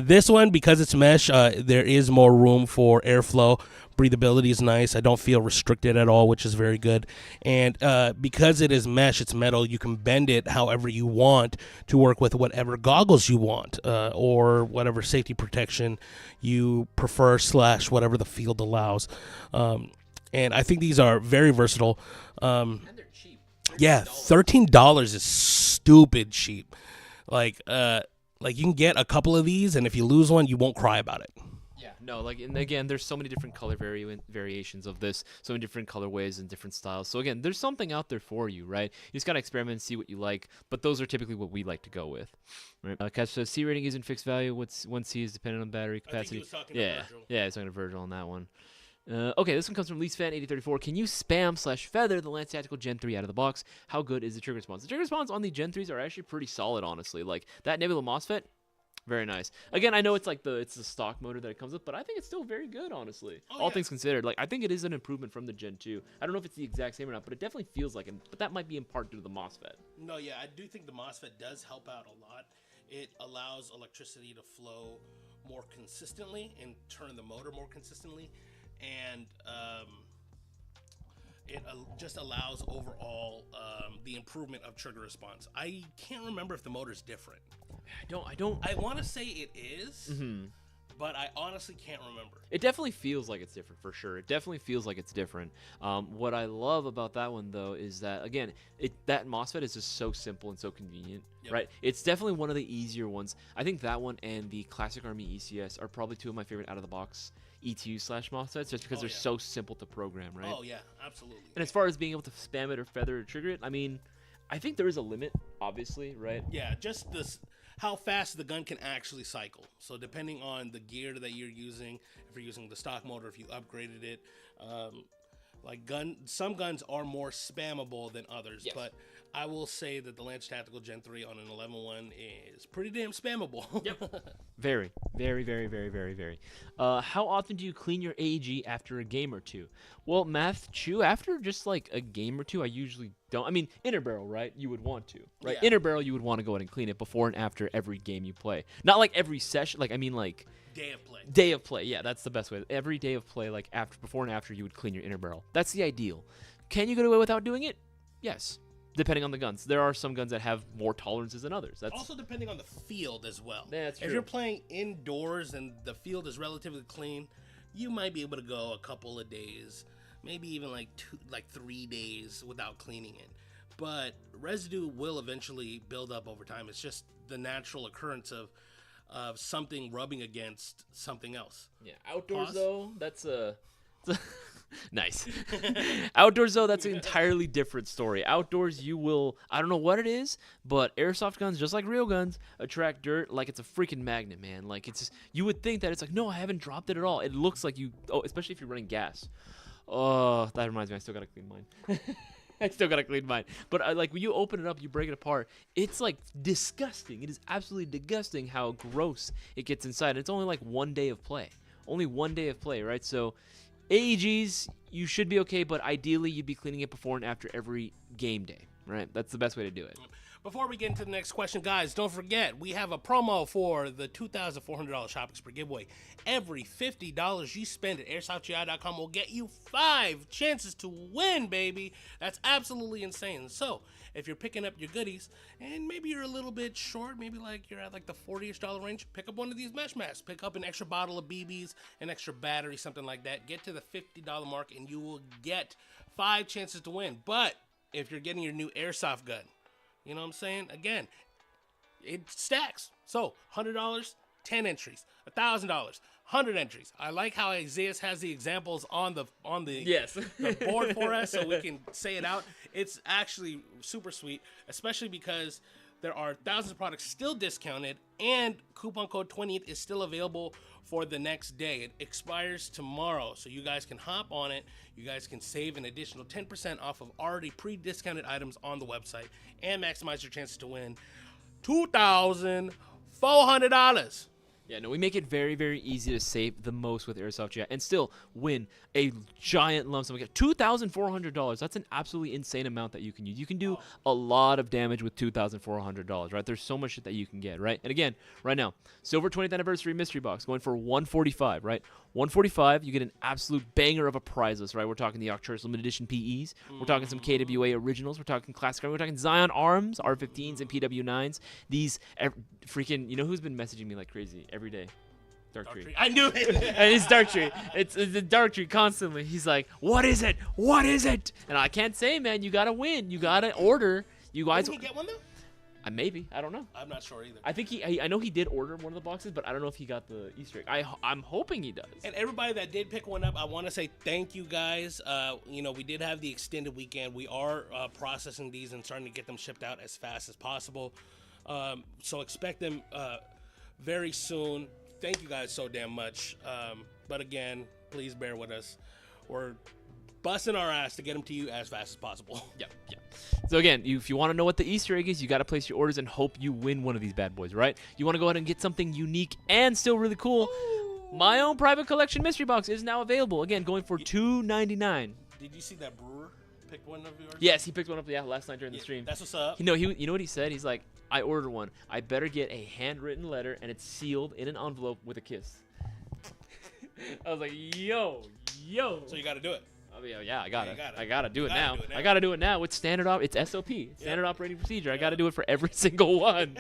this one, because it's mesh, there is more room for airflow. Breathability is nice. I don't feel restricted at all, which is very good. And because it is mesh, it's metal, you can bend it however you want to work with whatever goggles you want or whatever safety protection you prefer / whatever the field allows. And I think these are very versatile. And they're cheap. Yeah, $13 is stupid cheap. Like you can get a couple of these, and if you lose one, you won't cry about it. Yeah, no, like, and again, there's so many different color variations of this, so many different colorways and different styles. So again, there's something out there for you, right? You just gotta experiment and see what you like, but those are typically what we like to go with. Right? Catch says C rating isn't fixed value. What's 1C is dependent on battery capacity. I think he was talking to Virgil. Yeah, he's talking to Virgil on that one. Okay, this one comes from LeaseFan8034. Can you spam / feather the Lance Tactical Gen 3 out of the box? How good is the trigger response? The trigger response on the Gen 3s are actually pretty solid, honestly. Like that Nebula MOSFET. Very nice. Again, I know it's like it's the stock motor that it comes with, but I think it's still very good, honestly. All things considered, like I think it is an improvement from the Gen 2. I don't know if it's the exact same or not, but it definitely feels like it. But that might be in part due to the MOSFET. No, yeah, I do think the MOSFET does help out a lot. It allows electricity to flow more consistently and turn the motor more consistently, and it just allows overall the improvement of trigger response. I can't remember if the motor's different. I want to say it is, but I honestly can't remember. It definitely feels like it's different, for sure. It definitely feels like it's different. What I love about that one, though, is that, again, that MOSFET is just so simple and so convenient, right? It's definitely one of the easier ones. I think that one and the Classic Army ECS are probably two of my favorite out-of-the-box ETU / MOSFETs, just because they're so simple to program, right? Oh, yeah, absolutely. And as far as being able to spam it or feather or trigger it, I mean, I think there is a limit, obviously, right? Yeah, just this. How fast the gun can actually cycle. So depending on the gear that you're using, if you're using the stock motor, if you upgraded it, some guns are more spammable than others. Yes. But I will say that the Lance Tactical Gen 3 on an 11-1 is pretty damn spammable. Yep. Very, very, very, very, very, very. How often do you clean your AEG after a game or two? Well, Math Chew, after just like a game or two, I usually don't. I mean, inner barrel, right? You would want to, right? Yeah. Inner barrel, you would want to go ahead and clean it before and after every game you play. Not like every session. Like, I mean, like day of play. Day of play. Yeah, that's the best way. Every day of play, like before and after, you would clean your inner barrel. That's the ideal. Can you get away without doing it? Yes. Depending on the guns. There are some guns that have more tolerances than others. That's also depending on the field as well. That's true. If you're playing indoors and the field is relatively clean, you might be able to go a couple of days, maybe even like 3 days without cleaning it. But residue will eventually build up over time. It's just the natural occurrence of of something rubbing against something else. Yeah, outdoors Pause. though, that's a nice. Outdoors though, that's an entirely different story. Outdoors, you will, I don't know what it is, but airsoft guns, just like real guns, attract dirt like it's a freaking magnet, man. Like it's just, you would think that it's like, no, I haven't dropped it at all. It looks like you, oh, especially if you're running gas. Oh, that reminds me, I still gotta clean mine. I still gotta clean mine. But like when you open it up, you break it apart. It's like disgusting. It is absolutely disgusting how gross it gets inside. And it's only like 1 day of play. Only 1 day of play, right? So AEGs, you should be okay, but ideally you'd be cleaning it before and after every game day, right? That's the best way to do it. Before we get into the next question, guys, don't forget, we have a promo for the $2,400 shopping spree giveaway. Every $50 you spend at airsoftgi.com will get you 5 chances to win, baby. That's absolutely insane. So, if you're picking up your goodies, and maybe you're a little bit short, maybe like you're at like the $40-ish range, pick up one of these mesh masks. Pick up an extra bottle of BBs, an extra battery, something like that. Get to the $50 mark, and you will get 5 chances to win. But, if you're getting your new airsoft gun, you know what I'm saying? Again, it stacks. So, $100, 10 entries. $1,000, 100 entries. I like how Isaias has the examples on the Yes. the board for us so we can say it out. It's actually super sweet, especially because there are thousands of products still discounted, and coupon code 20th is still available for the next day. It expires tomorrow, so you guys can hop on it. You guys can save an additional 10% off of already pre-discounted items on the website and maximize your chances to win $2,400. Yeah, no, we make it very, very easy to save the most with Airsoft GI and still win a giant lump sum. We get $2,400. That's an absolutely insane amount that you can use. You can do a lot of damage with $2,400, right? There's so much shit that you can get, right? And again, right now, Silver 20th Anniversary Mystery Box going for $145, right? $145, you get an absolute banger of a prize list, right? We're talking the Arcturus Limited Edition PEs. We're talking some KWA originals. We're talking Classic Army. We're talking Zion Arms, R15s, and PW9s. These freaking, you know who's been messaging me like crazy every day? Dark Tree. I knew it. And it's Dark Tree. It's the Dark Tree constantly. He's like, what is it? What is it? And I can't say, man. You got to win. You got to order. You guys. Didn't he get one, though? Maybe. I don't know. I'm not sure either. I think I know he did order one of the boxes, but I don't know if he got the Easter egg. I'm hoping he does. And everybody that did pick one up, I want to say thank you guys. You know, we did have the extended weekend. We are processing these and starting to get them shipped out as fast as possible. So expect them very soon. Thank you guys so damn much. But again, please bear with us. We're busting our ass to get them to you as fast as possible. Yeah. So again, if you want to know what the Easter egg is, you got to place your orders and hope you win one of these bad boys, right? You want to go ahead and get something unique and still really cool. Ooh. My own private collection mystery box is now available. Again, going for $2.99. Did you see that brewer pick one of yours? Yes, he picked one up last night during the stream. That's what's up. You know what he said? He's like, I ordered one. I better get a handwritten letter and it's sealed in an envelope with a kiss. I was like, yo. So you got to do it. I mean, yeah, I gotta do it gotta now. do it now. I gotta do it now. It's it's SOP, standard operating procedure. I gotta do it for every single one.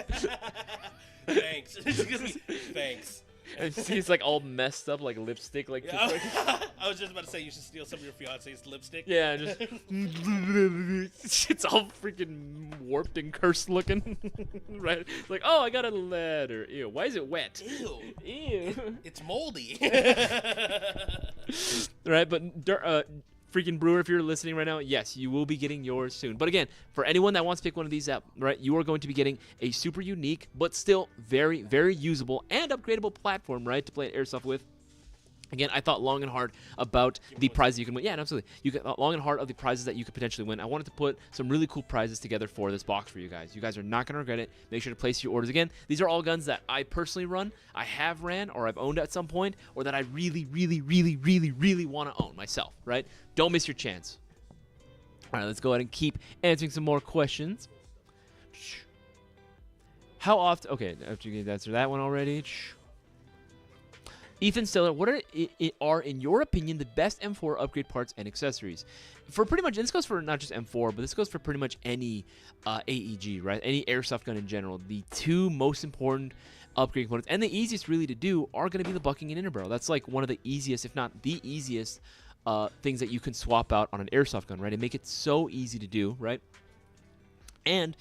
Thanks. Thanks. And he's like all messed up, like lipstick, like. Yeah. I was just about to say you should steal some of your fiance's lipstick. Yeah, just it's all freaking warped and cursed looking, right? It's like, oh, I got a letter. Ew, why is it wet? Ew. It's moldy. Right, but freaking brewer, if you're listening right now, yes, you will be getting yours soon. But again, for anyone that wants to pick one of these up, right, you are going to be getting a super unique, but still very, very usable and upgradable platform, right, to play Airsoft with. Again, I thought long and hard about the prizes you can win. Yeah, absolutely. You got long and hard of the prizes that you could potentially win. I wanted to put some really cool prizes together for this box for you guys. You guys are not going to regret it. Make sure to place your orders. Again, these are all guns that I personally run, I have ran, or I've owned at some point, or that I really, really, really, really, really want to own myself, right? Don't miss your chance. All right, let's go ahead and keep answering some more questions. How often... Okay, after you answer that one already... Ethan Stiller, what are, in your opinion, the best M4 upgrade parts and accessories? For pretty much, and this goes for not just M4, but this goes for pretty much any AEG, right? Any airsoft gun in general. The two most important upgrade components, and the easiest really to do, are going to be the bucking and inner barrel. That's like one of the easiest, if not the easiest, things that you can swap out on an airsoft gun, right? And make it so easy to do, right? And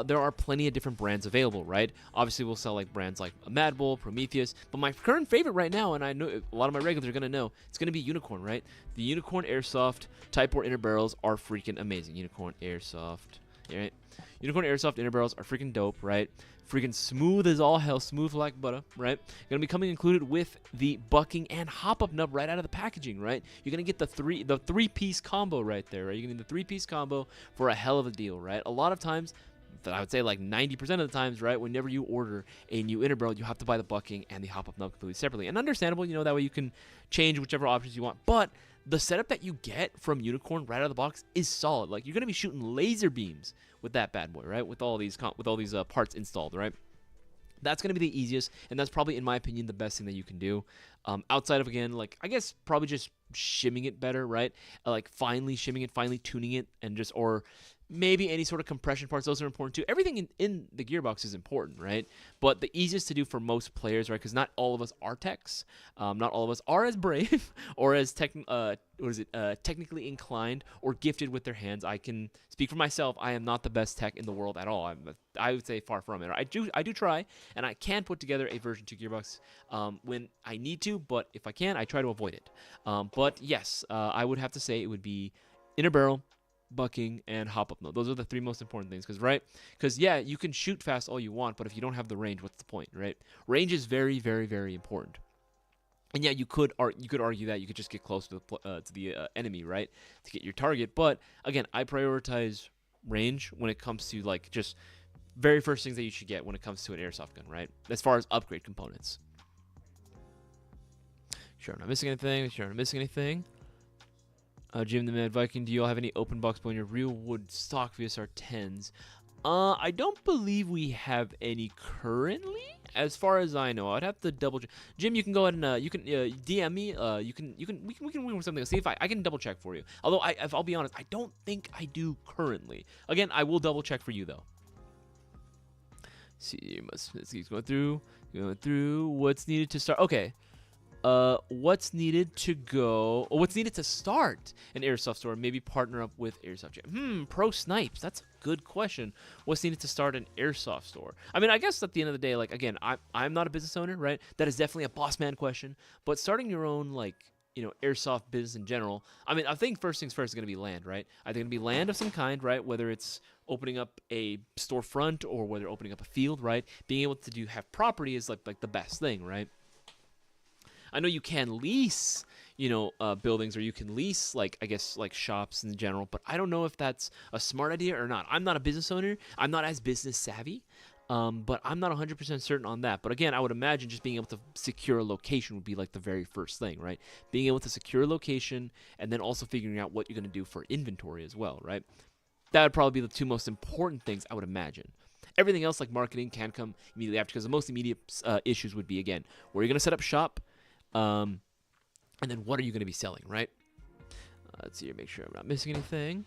there are plenty of different brands available, right? Obviously, we'll sell like brands like Mad Bull, Prometheus, but my current favorite right now, and I know a lot of my regulars are gonna know, it's gonna be Unicorn, right? The Unicorn Airsoft Type 4 inner barrels are freaking amazing. Unicorn Airsoft, right? Unicorn Airsoft inner barrels are freaking dope, right? Freaking smooth as all hell, smooth like butter, right? Gonna be coming included with the bucking and hop-up nub right out of the packaging, right? You're gonna get the three-piece combo right there, right? You're gonna get the three-piece combo for a hell of a deal, right? A lot of times, I would say like 90% of the times, right, whenever you order a new inner barrel, you have to buy the bucking and the hop-up nub completely separately. And understandable, you know, that way you can change whichever options you want. But the setup that you get from Unicorn right out of the box is solid. Like, you're gonna be shooting laser beams with that bad boy, right? With all these parts installed, right? That's going to be the easiest, and that's probably, in my opinion, the best thing that you can do. Outside of, again, like, I guess probably just shimming it better, right? Like, finely shimming it, finely tuning it, and just, or maybe any sort of compression parts. Those are important too. Everything in the gearbox is important, right? But the easiest to do for most players, right? Because not all of us are techs. Not all of us are as brave or as technically inclined or gifted with their hands. I can speak for myself. I am not the best tech in the world at all. I would say far from it. I do try, and I can put together a version 2 gearbox when I need to, but if I can, I try to avoid it. But yes, I would have to say it would be inner barrel, bucking, and hop-up node. Those are the three most important things, because yeah, you can shoot fast all you want, but if you don't have the range, what's the point, right? Range is very, very, very important. And yeah, you could argue that you could just get close to the enemy, right, to get your target. But again, I prioritize range when it comes to like just very first things that you should get when it comes to an airsoft gun, right? As far as upgrade components. Sure, I'm not missing anything. Jim the Mad Viking, do you all have any open box in your real wood stock VSR 10s? I don't believe we have any currently, as far as I know. I'd have to double check. Jim, you can go ahead and you can DM me. We can win something. See if I can double check for you. Although I'll be honest, I don't think I do currently. Again, I will double check for you though. See, let's keep going through. What's needed to start? Okay. What's needed to start an airsoft store? Maybe partner up with Airsoft Jam. Pro Snipes. That's a good question. What's needed to start an airsoft store? I mean, I guess at the end of the day, like, again, I'm not a business owner, right? That is definitely a boss man question. But starting your own, like, you know, airsoft business in general, I mean, I think first things first is going to be land, right? I think it's going to be land of some kind, right? Whether it's opening up a storefront or whether opening up a field, right? Being able to have property is like the best thing, right? I know you can lease, buildings, or you can lease, like, I guess, like shops in general, but I don't know if that's a smart idea or not. I'm not a business owner. I'm not as business savvy, but I'm not 100% certain on that. But again, I would imagine just being able to secure a location would be like the very first thing, right? Being able to secure a location and then also figuring out what you're going to do for inventory as well, right? That would probably be the two most important things, I would imagine. Everything else, like marketing, can come immediately after, because the most immediate issues would be, again, where you're going to set up shop, and then what are you going to be selling, right? Let's see here, make sure I'm not missing anything.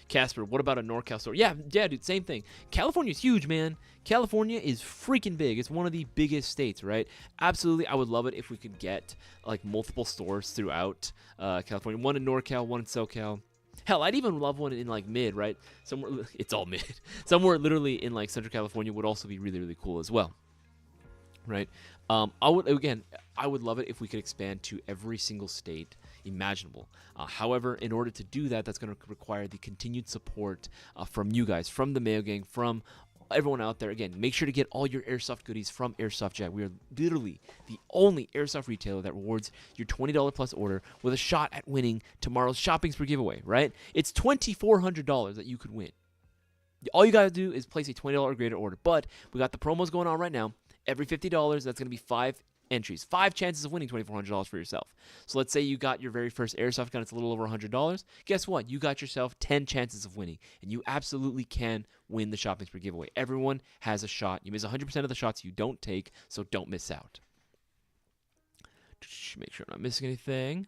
Casper, what about a NorCal store? Yeah, dude, same thing. California's huge, man. California is freaking big. It's one of the biggest states, right? Absolutely, I would love it if we could get like multiple stores throughout California. One in NorCal, one in SoCal. Hell, I'd even love one in like mid, right? Somewhere, it's all mid. Somewhere literally in like Central California would also be really, really cool as well, right? I would love it if we could expand to every single state imaginable. However, in order to do that, that's going to require the continued support from you guys, from the Mayo Gang, from everyone out there. Again, make sure to get all your airsoft goodies from Airsoft Jag. We are literally the only airsoft retailer that rewards your $20 plus order with a shot at winning tomorrow's shopping spree giveaway, right? It's $2,400 that you could win. All you got to do is place a $20 or greater order. But we got the promos going on right now. Every $50, that's going to be 5 entries. 5 chances of winning $2,400 for yourself. So let's say you got your very first airsoft gun. It's a little over $100. Guess what? You got yourself 10 chances of winning. And you absolutely can win the shopping spree giveaway. Everyone has a shot. You miss 100% of the shots you don't take, so don't miss out. Make sure I'm not missing anything.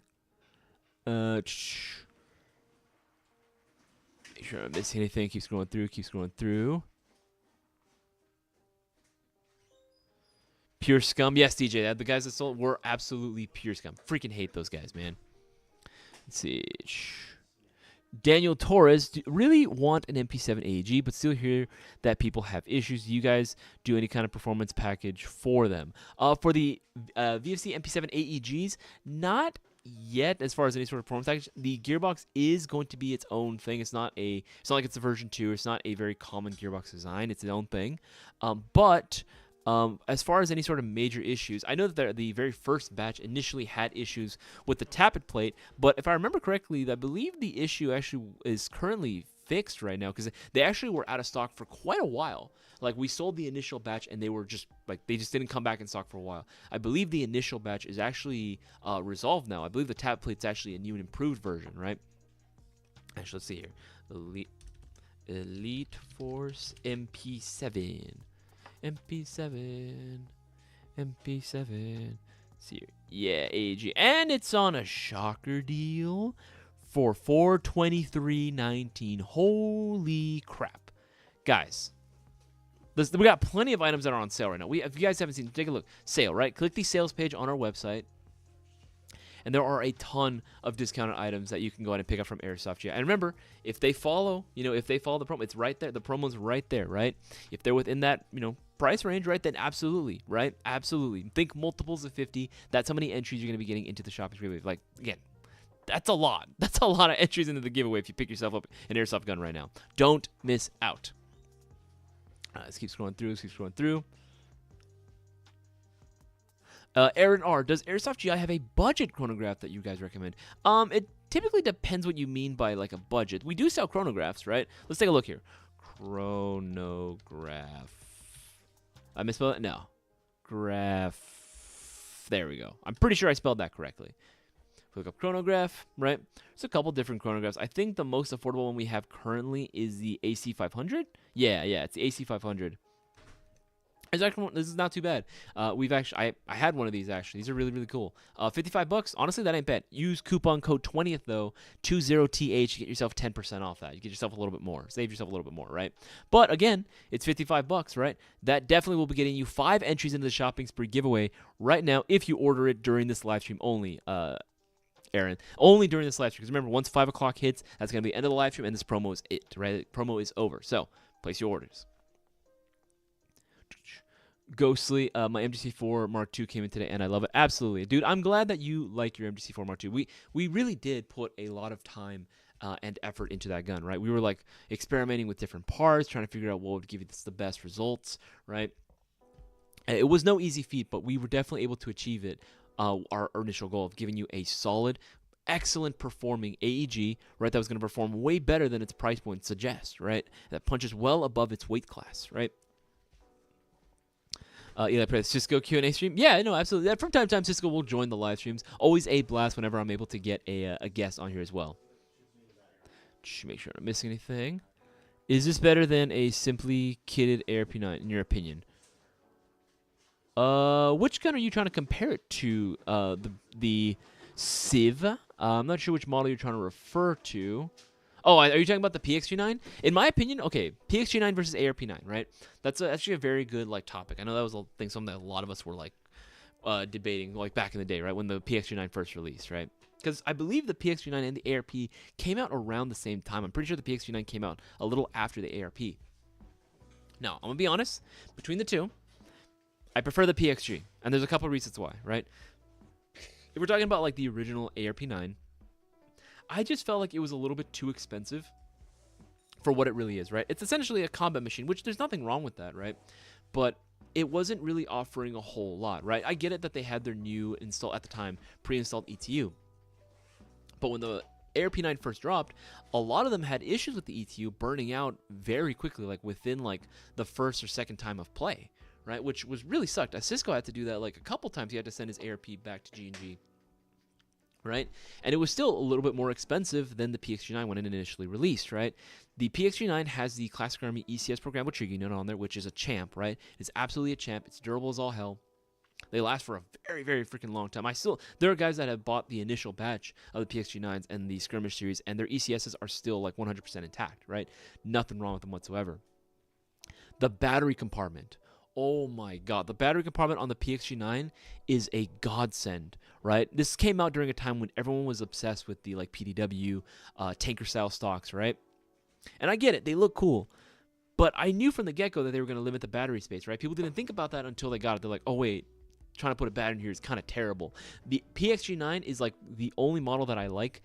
Make sure I'm not missing anything. Keep scrolling through. Pure scum. Yes, DJ. The guys that sold were absolutely pure scum. Freaking hate those guys, man. Let's see. Daniel Torres, really want an MP7 AEG, but still hear that people have issues. Do you guys do any kind of performance package for them? For the VFC MP7 AEGs, not yet as far as any sort of performance package. The gearbox is going to be its own thing. It's not like it's a version 2. It's not a very common gearbox design. It's its own thing. But as far as any sort of major issues, I know that the very first batch initially had issues with the tappet plate, but if I remember correctly, I believe the issue actually is currently fixed right now because they actually were out of stock for quite a while. Like, we sold the initial batch and they were just like, they just didn't come back in stock for a while. I believe the initial batch is actually resolved now. I believe the tappet plate's actually a new and improved version, right? Actually, let's see here. Elite Force MP7. MP7. See here. Yeah, AG. And it's on a shocker deal for $423.19. Holy crap. Guys, we got plenty of items that are on sale right now. If you guys haven't seen, take a look. Sale, right? Click the sales page on our website. And there are a ton of discounted items that you can go ahead and pick up from Airsoft. Yeah, and remember, if they follow the promo, it's right there. The promo's right there, right? If they're within that, price range, right, then absolutely, right? Absolutely. Think multiples of 50. That's how many entries you're going to be getting into the shopping giveaway. Like, again, that's a lot. That's a lot of entries into the giveaway if you pick yourself up an Airsoft gun right now. Don't miss out. Let's keep scrolling through. Aaron R, does Airsoft GI have a budget chronograph that you guys recommend? It typically depends what you mean by like a budget. We do sell chronographs, right? Let's take a look here. Chronograph. I misspelled it? No. Graph. There we go. I'm pretty sure I spelled that correctly. Look up chronograph, right? There's a couple different chronographs. I think the most affordable one we have currently is the AC500. Yeah, it's the AC500. This is not too bad. I had one of these actually. These are really, really cool. $55. Honestly, that ain't bad. Use coupon code 20th though, 20TH to get yourself 10% off that. You get yourself a little bit more. Save yourself a little bit more, right? But again, it's $55, right? That definitely will be getting you 5 entries into the shopping spree giveaway right now if you order it during this live stream only. Aaron, only during this live stream. Because remember, once 5 o'clock hits, that's going to be the end of the live stream, and this promo is it, right? The promo is over. So place your orders. Ghostly, my MGC4 Mark II came in today, and I love it. Absolutely. Dude, I'm glad that you like your MGC4 Mark II. We really did put a lot of time and effort into that gun, right? We were, like, experimenting with different parts, trying to figure out what would give you the best results, right? It was no easy feat, but we were definitely able to achieve it, our initial goal of giving you a solid, excellent performing AEG, right? That was going to perform way better than its price point suggests, right? That punches well above its weight class, right? Cisco Q&A stream. Yeah, no, absolutely. From time to time, Cisco will join the live streams. Always a blast whenever I'm able to get a guest on here as well. Just make sure I'm not missing anything. Is this better than a simply kitted ARP9, in your opinion? Which gun are you trying to compare it to? The Civ? I'm not sure which model you're trying to refer to. Oh, are you talking about the PXG9? In my opinion, okay, PXG9 versus ARP9, right? That's actually a very good topic. I know that was something that a lot of us were debating back in the day, right, when the PXG9 first released, right? Because I believe the PXG9 and the ARP came out around the same time. I'm pretty sure the PXG9 came out a little after the ARP. Now, I'm gonna be honest. Between the two, I prefer the PXG, and there's a couple of reasons why, right? If we're talking about the original ARP9. I just felt like it was a little bit too expensive for what it really is, right? It's essentially a combat machine, which there's nothing wrong with that, right? But it wasn't really offering a whole lot, right? I get it that they had their new at the time, pre-installed ETU. But when the ARP9 first dropped, a lot of them had issues with the ETU burning out very quickly, within the first or second time of play, right? Which was really sucked. Cisco had to do that a couple times. He had to send his ARP back to G&G. Right? And it was still a little bit more expensive than the PXG9 when it initially released, right? The PXG9 has the Classic Army ECS programmable trigger unit on there, which is a champ, right? It's absolutely a champ. It's durable as all hell. They last for a very, very freaking long time. There are guys that have bought the initial batch of the PXG9s and the Skirmish series, and their ECSs are still 100% intact, right? Nothing wrong with them whatsoever. The battery compartment. Oh my god, the battery compartment on the PXG9 is a godsend, right? This came out during a time when everyone was obsessed with the like PDW tanker style stocks, right? And I get it, they look cool. But I knew from the get-go that they were going to limit the battery space, right? People didn't think about that until they got it. They're like, oh wait, trying to put a battery in here is kind of terrible. The PXG9 is like the only model that I like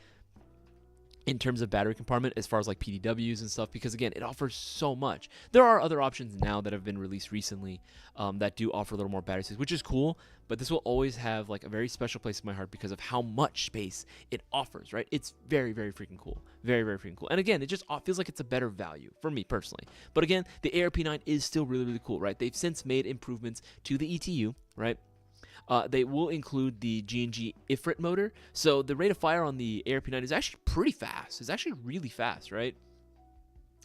in terms of battery compartment as far as like PDWs and stuff, because again, it offers so much. There are other options now that have been released recently that do offer a little more battery space, which is cool, but this will always have like a very special place in my heart because of how much space it offers, right? It's very, very freaking cool. Very, very freaking cool. And again, it just feels like it's a better value for me personally. But again, the ARP9 is still really, really cool, right? They've since made improvements to the ETU, right? They will include the G&G Ifrit motor. So the rate of fire on the ARP9 is actually pretty fast. It's actually really fast, right?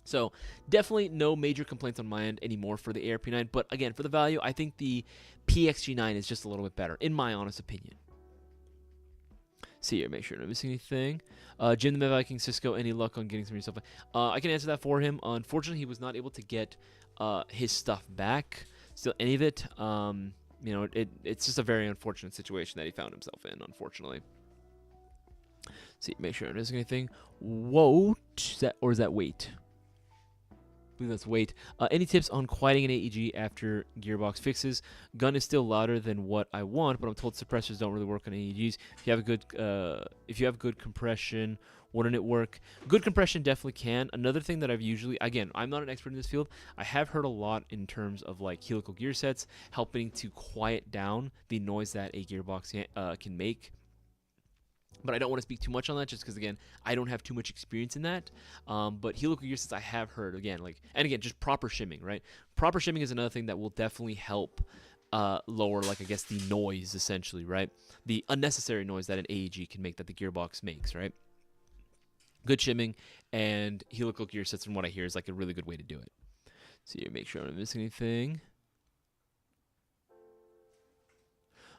So definitely no major complaints on my end anymore for the ARP9. But again, for the value, I think the PXG9 is just a little bit better, in my honest opinion. See here, make sure I'm not missing anything. Jim the Med Viking, Cisco, any luck on getting some of your stuff? I can answer that for him. Unfortunately, he was not able to get his stuff back. Still, any of it. You know, it's just a very unfortunate situation that he found himself in, unfortunately. See, make sure I'm not missing anything. Whoa, is that weight? I believe that's weight. Any tips on quieting an AEG after gearbox fixes? Gun is still louder than what I want, but I'm told suppressors don't really work on AEGs. If you have good compression, wouldn't it work? Good compression definitely can. Another thing that I've usually, again, I'm not an expert in this field. I have heard a lot in terms of like helical gear sets helping to quiet down the noise that a gearbox can make. But I don't want to speak too much on that just because, again, I don't have too much experience in that. But helical gear sets I have heard, again, like, and again, just proper shimming, right? Proper shimming is another thing that will definitely help lower, like, I guess, the noise, essentially, right? The unnecessary noise that an AEG can make that the gearbox makes, right? Good shimming and helical gear sets, from what I hear, is like a really good way to do it. So you make sure I'm not missing anything.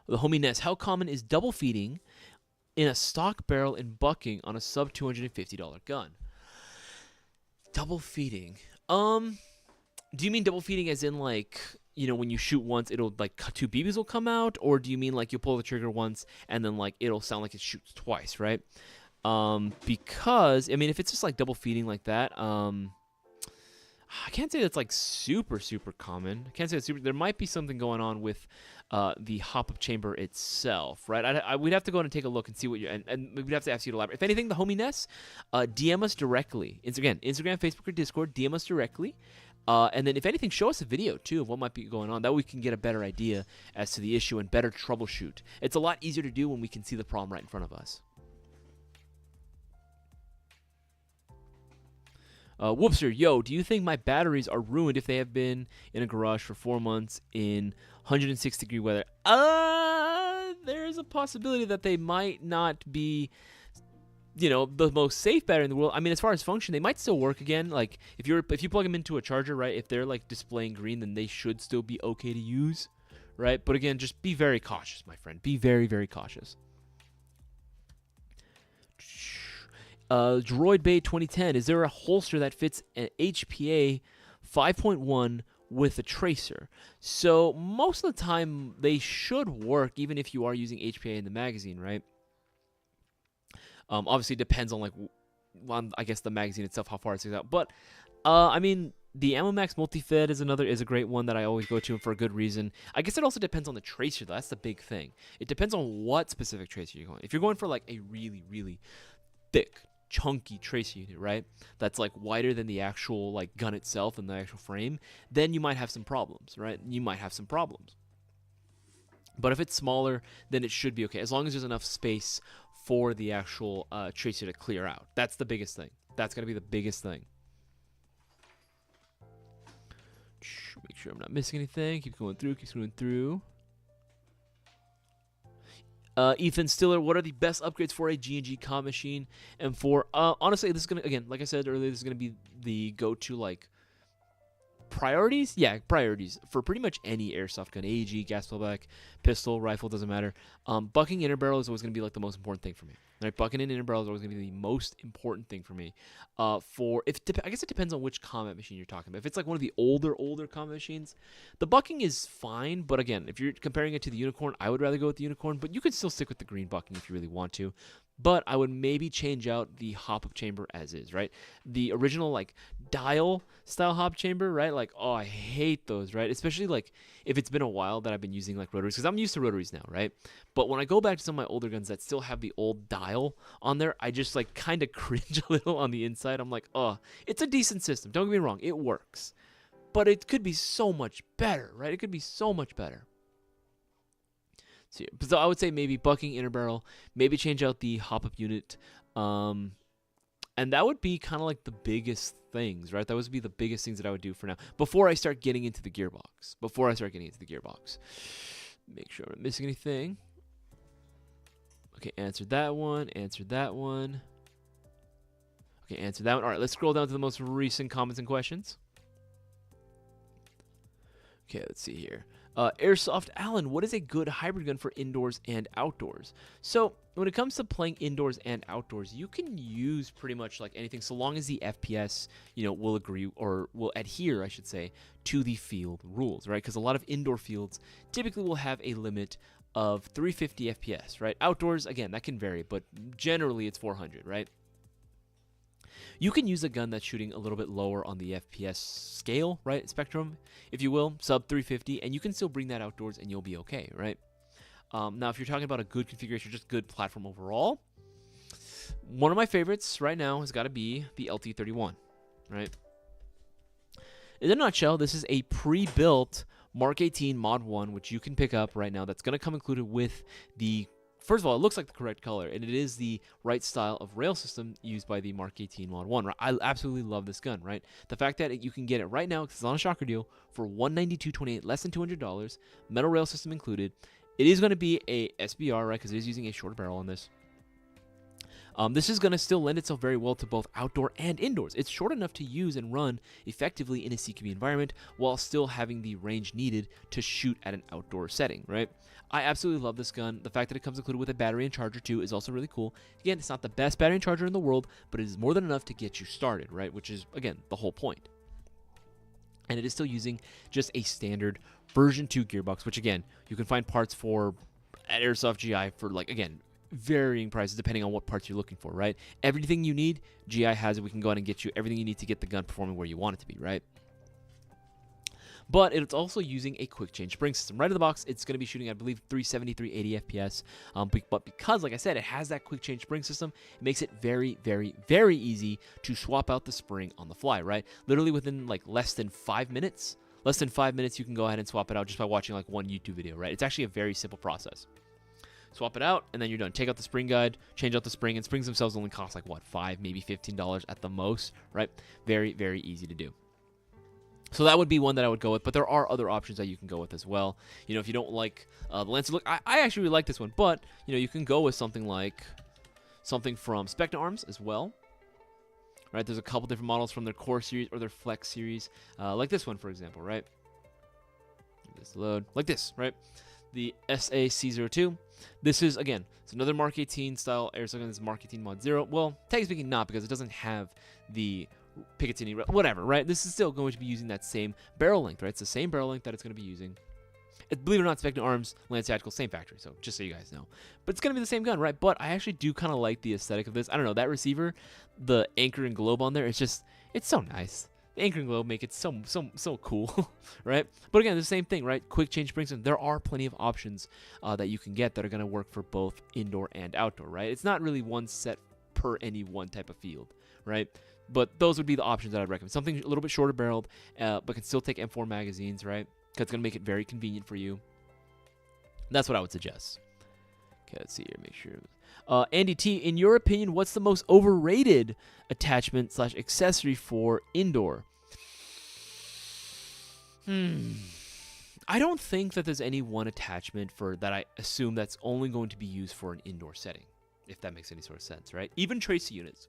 The homie Ness, how common is double feeding in a stock barrel and bucking on a sub $250 gun? Double feeding. Do you mean double feeding as in like, you know, when you shoot once, it'll like two BBs will come out, or do you mean like you pull the trigger once and then like it'll sound like it shoots twice, right? Because I mean, if it's just like double feeding like that, I can't say that's like super common. I can't say it's super. There might be something going on with the hop-up chamber itself, right? We'd have to go and take a look and see what you and we'd have to ask you to elaborate. If anything, the homie Ness, DM us directly. Instagram, Facebook, or Discord. DM us directly. And then if anything, show us a video too of what might be going on. That way we can get a better idea as to the issue and better troubleshoot. It's a lot easier to do when we can see the problem right in front of us. Whoopster, yo, do you think my batteries are ruined if they have been in a garage for 4 months in 106-degree weather? There's a possibility that they might not be, you know, the most safe battery in the world. I mean, as far as function, they might still work again. Like, if you plug them into a charger, right, if they're, like, displaying green, then they should still be okay to use, right? But again, just be very cautious, my friend. Be very, very cautious. Droid Bay 2010, is there a holster that fits an HPA 5.1 with a tracer? So most of the time they should work even if you are using HPA in the magazine, right? Obviously it depends on I guess the magazine itself, how far it sticks out. But I mean, the Ammo Max Multi-Fed is a great one that I always go to, and for a good reason. I guess it also depends on the tracer, though. That's the big thing. It depends on what specific tracer you're going. If you're going for like a really, really thick, chunky tracer unit, right, that's like wider than the actual like gun itself and the actual frame, then you might have some problems, right? But if it's smaller, then it should be okay, as long as there's enough space for the actual tracer to clear out. That's the biggest thing. That's gonna be the biggest thing. Make sure I'm not missing anything. Keep going through. Ethan Stiller, what are the best upgrades for a G&G comp machine? And for honestly, this is gonna, again, like I said earlier, this is gonna be the go-to like priorities, yeah, priorities for pretty much any airsoft gun, AEG, gas blowback, pistol, rifle, doesn't matter. Bucking inner barrel is always going to be like the most important thing for me. Right, bucking in inner barrel is always going to be the most important thing for me. I guess it depends on which combat machine you're talking about. If it's like one of the older combat machines, the bucking is fine. But again, if you're comparing it to the unicorn, I would rather go with the unicorn. But you could still stick with the green bucking if you really want to. But I would maybe change out the hop-up chamber as is, right? The original, like, dial-style hop chamber, right? Like, oh, I hate those, right? Especially, like, if it's been a while that I've been using, like, rotaries. Because I'm used to rotaries now, right? But when I go back to some of my older guns that still have the old dial on there, I just, like, kind of cringe a little on the inside. I'm like, oh, it's a decent system. Don't get me wrong. It works. But it could be so much better, right? It could be so much better. So I would say maybe bucking inner barrel, maybe change out the hop-up unit, and that would be kind of like the biggest things, right? That would be the biggest things that I would do for now before I start getting into the gearbox. Make sure I'm not missing anything. Okay, answered that one. Okay, answered that one. All right, let's scroll down to the most recent comments and questions. Okay, let's see here. Airsoft Allen, what is a good hybrid gun for indoors and outdoors? So when it comes to playing indoors and outdoors, you can use pretty much like anything so long as the FPS, will agree or will adhere, I should say, to the field rules, right? Because a lot of indoor fields typically will have a limit of 350 FPS, right? Outdoors, again, that can vary, but generally it's 400, right? You can use a gun that's shooting a little bit lower on the FPS scale, right, spectrum, if you will, sub 350, and you can still bring that outdoors and you'll be okay, right? Now, if you're talking about a good configuration, just good platform overall, one of my favorites right now has got to be the LT31, right? In a nutshell, this is a pre-built Mark 18 Mod 1, which you can pick up right now. That's going to come included with the first of all, it looks like the correct color, and it is the right style of rail system used by the Mark 18 Mod 1. Right? I absolutely love this gun, right? The fact that you can get it right now, because it's on a shocker deal, for $192.28, less than $200, metal rail system included. It is going to be a SBR, right, because it is using a shorter barrel on this. This is going to still lend itself very well to both outdoor and indoors. It's short enough to use and run effectively in a CQB environment while still having the range needed to shoot at an outdoor setting, right? I absolutely love this gun. The fact that it comes included with a battery and charger too is also really cool. Again, it's not the best battery and charger in the world, but it is more than enough to get you started, right? Which is, again, the whole point. And it is still using just a standard version 2 gearbox, which again, you can find parts for at Airsoft GI for, like, again, varying prices depending on what parts you're looking for, right? Everything you need, GI has it. We can go ahead and get you everything you need to get the gun performing where you want it to be, right? But it's also using a quick change spring system. Right in the box, it's going to be shooting, I believe, 370, 380 FPS. But because, like I said, it has that quick change spring system, it makes it very, very, very easy to swap out the spring on the fly, right? Literally within, like, less than 5 minutes, you can go ahead and swap it out just by watching, like, one YouTube video, right? It's actually a very simple process. Swap it out, and then you're done. Take out the spring guide, change out the spring, and springs themselves only cost, like, what, $5, maybe $15 at the most, right? Very, very easy to do. So that would be one that I would go with, but there are other options that you can go with as well. If you don't like the Lancer look, I actually really like this one, but, you can go with something from Spectre Arms as well. Right, there's a couple different models from their Core series or their Flex series, like this one, for example, right? This load, like this, right? The SAC02. This is, again, it's another Mark 18 style airsoft gun. This is Mark 18 Mod 0. Well, technically speaking, not, because it doesn't have the Picatinny, whatever, right? This is still going to be using that same barrel length, right? It's the same barrel length that it's going to be using. Believe it or not, Spectre Arms, Lance Tactical, same factory, so just so you guys know. But it's going to be the same gun, right? But I actually do kind of like the aesthetic of this. I don't know, that receiver, the anchor and globe on there, it's so nice. The anchor and globe make it so cool, right? But again, the same thing, right? Quick change springs, and there are plenty of options that you can get that are going to work for both indoor and outdoor, right? It's not really one set per any one type of field, right? But those would be the options that I'd recommend. Something a little bit shorter barreled, but can still take M4 magazines, right? Because it's going to make it very convenient for you. That's what I would suggest. Okay, let's see here. Make sure. Andy T, in your opinion, what's the most overrated attachment / accessory for indoor? I don't think that there's any one attachment for that I assume that's only going to be used for an indoor setting, if that makes any sort of sense, right? Even tracer units.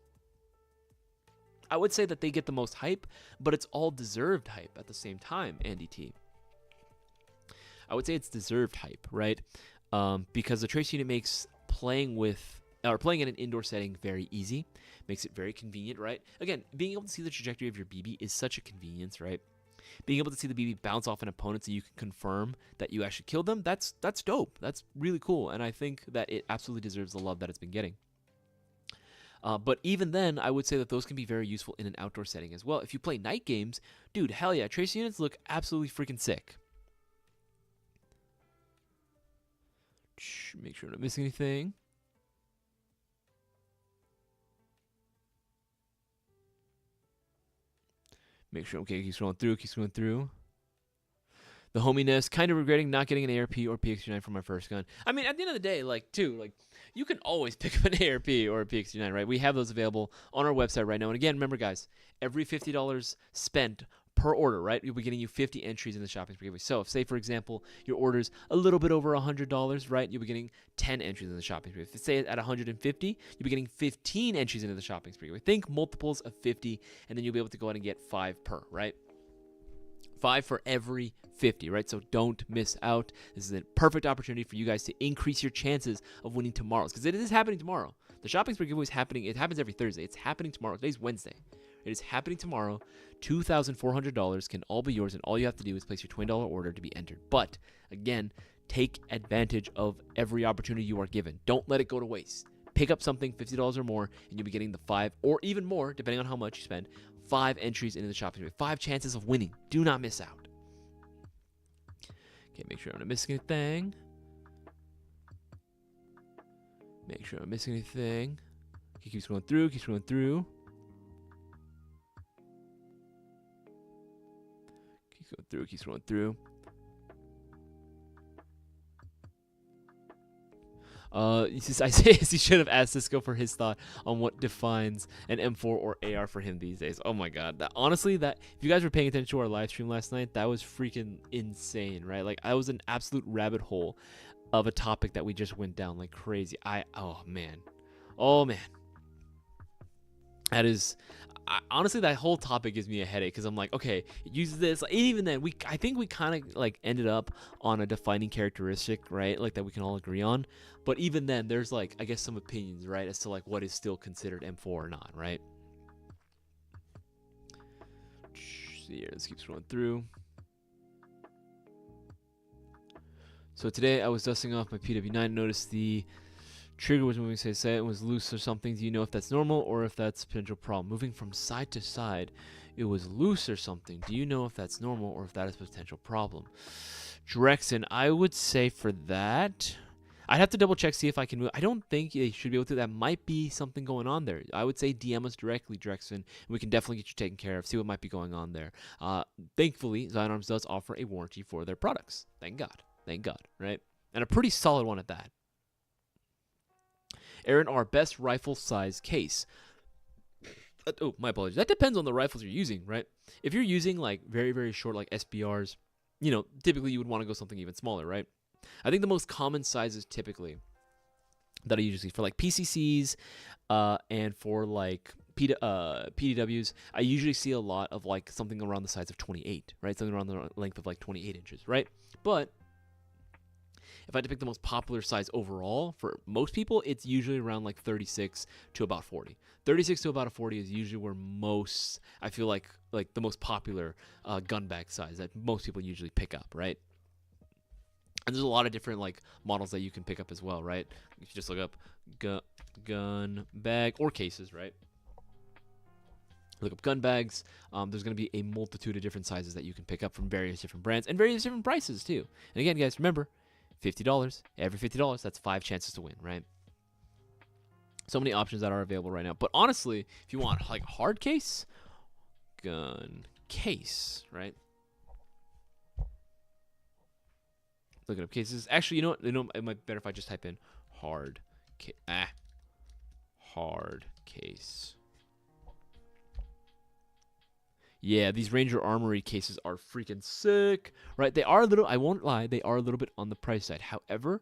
I would say that they get the most hype, but it's all deserved hype at the same time, Andy T. I would say it's deserved hype, right? Because the trace unit makes playing in an indoor setting very easy, makes it very convenient, right? Again, being able to see the trajectory of your BB is such a convenience, right? Being able to see the BB bounce off an opponent so you can confirm that you actually killed them, that's dope. That's really cool, and I think that it absolutely deserves the love that it's been getting. But even then, I would say that those can be very useful in an outdoor setting as well. If you play night games, dude, hell yeah, trace units look absolutely freaking sick. Make sure I'm not missing anything. Make sure, okay, keep scrolling through. The hominess, kind of regretting not getting an ARP or PX-39 for my first gun. I mean, at the end of the day, you can always pick up an ARP or a PX-39, right? We have those available on our website right now. And again, remember, guys, every $50 spent per order, right, you'll be getting you 50 entries in the shopping spree giveaway. So if, say, for example, your order's a little bit over $100, right, you'll be getting 10 entries in the shopping spree. If it's, say, at 150, you'll be getting 15 entries into the shopping spree giveaway. Think multiples of 50, and then you'll be able to go ahead and get 5 per, right? 5 for every 50, right? So don't miss out. This is a perfect opportunity for you guys to increase your chances of winning tomorrow's, because it is happening tomorrow. The shopping spree giveaway is happening. It happens every Thursday. It's happening tomorrow. Today's Wednesday. It is happening tomorrow. $2,400 can all be yours, and all you have to do is place your $20 order to be entered. But again, take advantage of every opportunity you are given. Don't let it go to waste. Pick up something $50 or more, and you'll be getting the 5 or even more, depending on how much you spend, 5 entries into the shopping spree. 5 chances of winning. Do not miss out. Okay, make sure I'm not missing anything. Make sure I'm not missing anything. Okay, keep scrolling through. Keep scrolling through. Keep scrolling through. Isaias, he should have asked Cisco for his thought on what defines an M4 or AR for him these days. Oh my god. Honestly, if you guys were paying attention to our live stream last night, that was freaking insane, right? Like, I was an absolute rabbit hole of a topic that we just went down like crazy. Oh man. Honestly, that whole topic gives me a headache because I'm like, okay, use this. Even then, I think we kind of like ended up on a defining characteristic, right? Like that we can all agree on. But even then, there's like, I guess, some opinions, right, as to like what is still considered M4 or not, right? So yeah, let's keep scrolling through. So today I was dusting off my PW9, noticed the trigger was moving, say it was loose or something. Do you know if that's normal or if that's a potential problem? Moving from side to side, it was loose or something. Do you know if that's normal or if that is a potential problem? Drexen, I would say for that, I'd have to double check, see if I can move. I don't think they should be able to. That might be something going on there. I would say DM us directly, Drexen, and we can definitely get you taken care of, see what might be going on there. Thankfully, Zion Arms does offer a warranty for their products. Thank God, right? And a pretty solid one at that. Aaron, our best rifle size case. Oh, my apologies. That depends on the rifles you're using, right? If you're using like very, very short, like SBRs, typically you would want to go something even smaller, right? I think the most common sizes typically that I usually see for like PCCs and for like PDWs, I usually see a lot of like something around the size of 28, right? Something around the length of like 28 inches, right? But if I had to pick the most popular size overall for most people, it's usually around like 36 to about 40. 36 to about a 40 is usually where most, I feel like the most popular gun bag size that most people usually pick up, right? And there's a lot of different like models that you can pick up as well, right? If you just look up gun bag or cases, right? Look up gun bags. There's going to be a multitude of different sizes that you can pick up from various different brands and various different prices too. And again, guys, remember, $50. Every $50, that's 5 chances to win, right? So many options that are available right now. But honestly, if you want like hard case, gun case, right? Looking up cases. Actually, you know what? It might be better if I just type in hard case. Yeah, these Ranger Armory cases are freaking sick, right? They are a little, I won't lie, they are a little bit on the price side. However,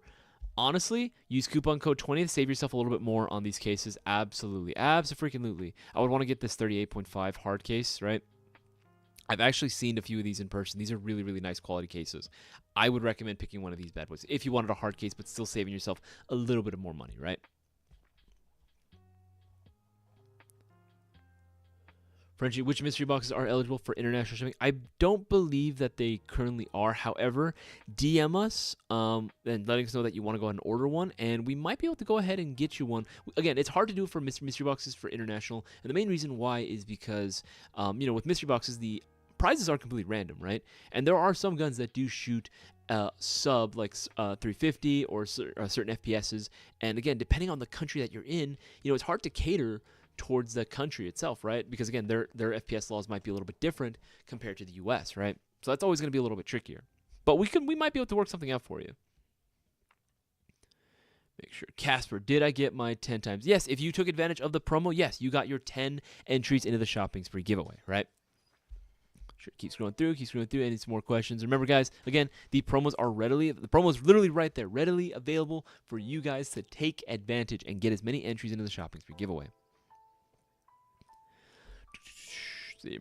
Honestly, use coupon code 20 to save yourself a little bit more on these cases. Absolutely. Abso-freaking-lutely. I would want to get this 38.5 hard case, right? I've actually seen a few of these in person. These are really, really nice quality cases. I would recommend picking one of these bad boys if you wanted a hard case, but still saving yourself a little bit of more money, right? Frenchie, which mystery boxes are eligible for international shipping? I don't believe that they currently are. However, DM us and letting us know that you want to go ahead and order one, and we might be able to go ahead and get you one. Again, it's hard to do it for mystery boxes for international, and the main reason why is because, with mystery boxes, the prizes are completely random, right? And there are some guns that do shoot sub like 350 or certain FPSs, and again, depending on the country that you're in, it's hard to cater towards the country itself, right? Because again, their FPS laws might be a little bit different compared to the US, right? So that's always going to be a little bit trickier. But we might be able to work something out for you. Make sure. Casper, did I get my 10 times? Yes, if you took advantage of the promo, yes, you got your 10 entries into the shopping spree giveaway, right? Sure, keep scrolling through, any some more questions. Remember, guys, again, the promos literally right there, readily available for you guys to take advantage and get as many entries into the shopping spree giveaway.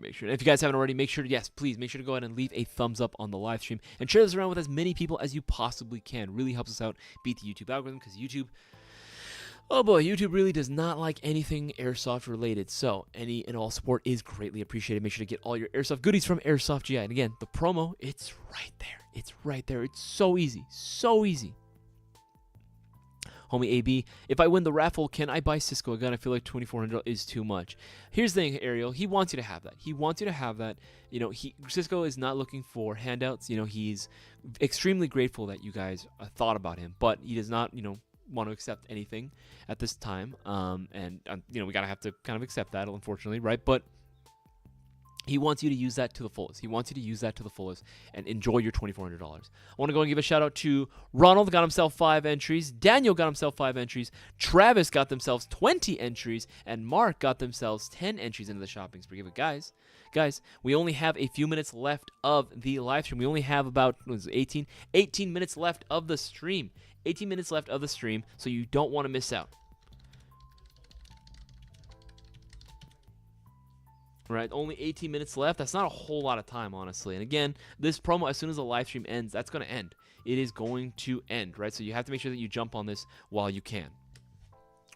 Make sure. And if you guys haven't already, please make sure to go ahead and leave a thumbs up on the live stream and share this around with as many people as you possibly can. Really helps us out beat the YouTube algorithm, because YouTube really does not like anything airsoft related. So any and all support is greatly appreciated. Make sure to get all your airsoft goodies from Airsoft GI. And again, the promo, it's right there. It's so easy. Homie AB, if I win the raffle, can I buy Cisco a gun? I feel like $2,400 is too much. Here's the thing, Ariel. He wants you to have that. Cisco is not looking for handouts. He's extremely grateful that you guys thought about him, but he does not, want to accept anything at this time. We gotta have to kind of accept that, unfortunately, right? But he wants you to use that to the fullest. And enjoy your $2,400. I want to go and give a shout out to Ronald, got himself 5 entries. Daniel got himself 5 entries. Travis got themselves 20 entries. And Mark got themselves 10 entries into the shopping spree. But guys, we only have a few minutes left of the live stream. We only have about 18 minutes left of the stream. 18 minutes left of the stream, so you don't want to miss out. Right, only 18 minutes left. That's not a whole lot of time, honestly. And again, this promo, as soon as the live stream ends, that's going to end. It is going to end, right? So you have to make sure that you jump on this while you can.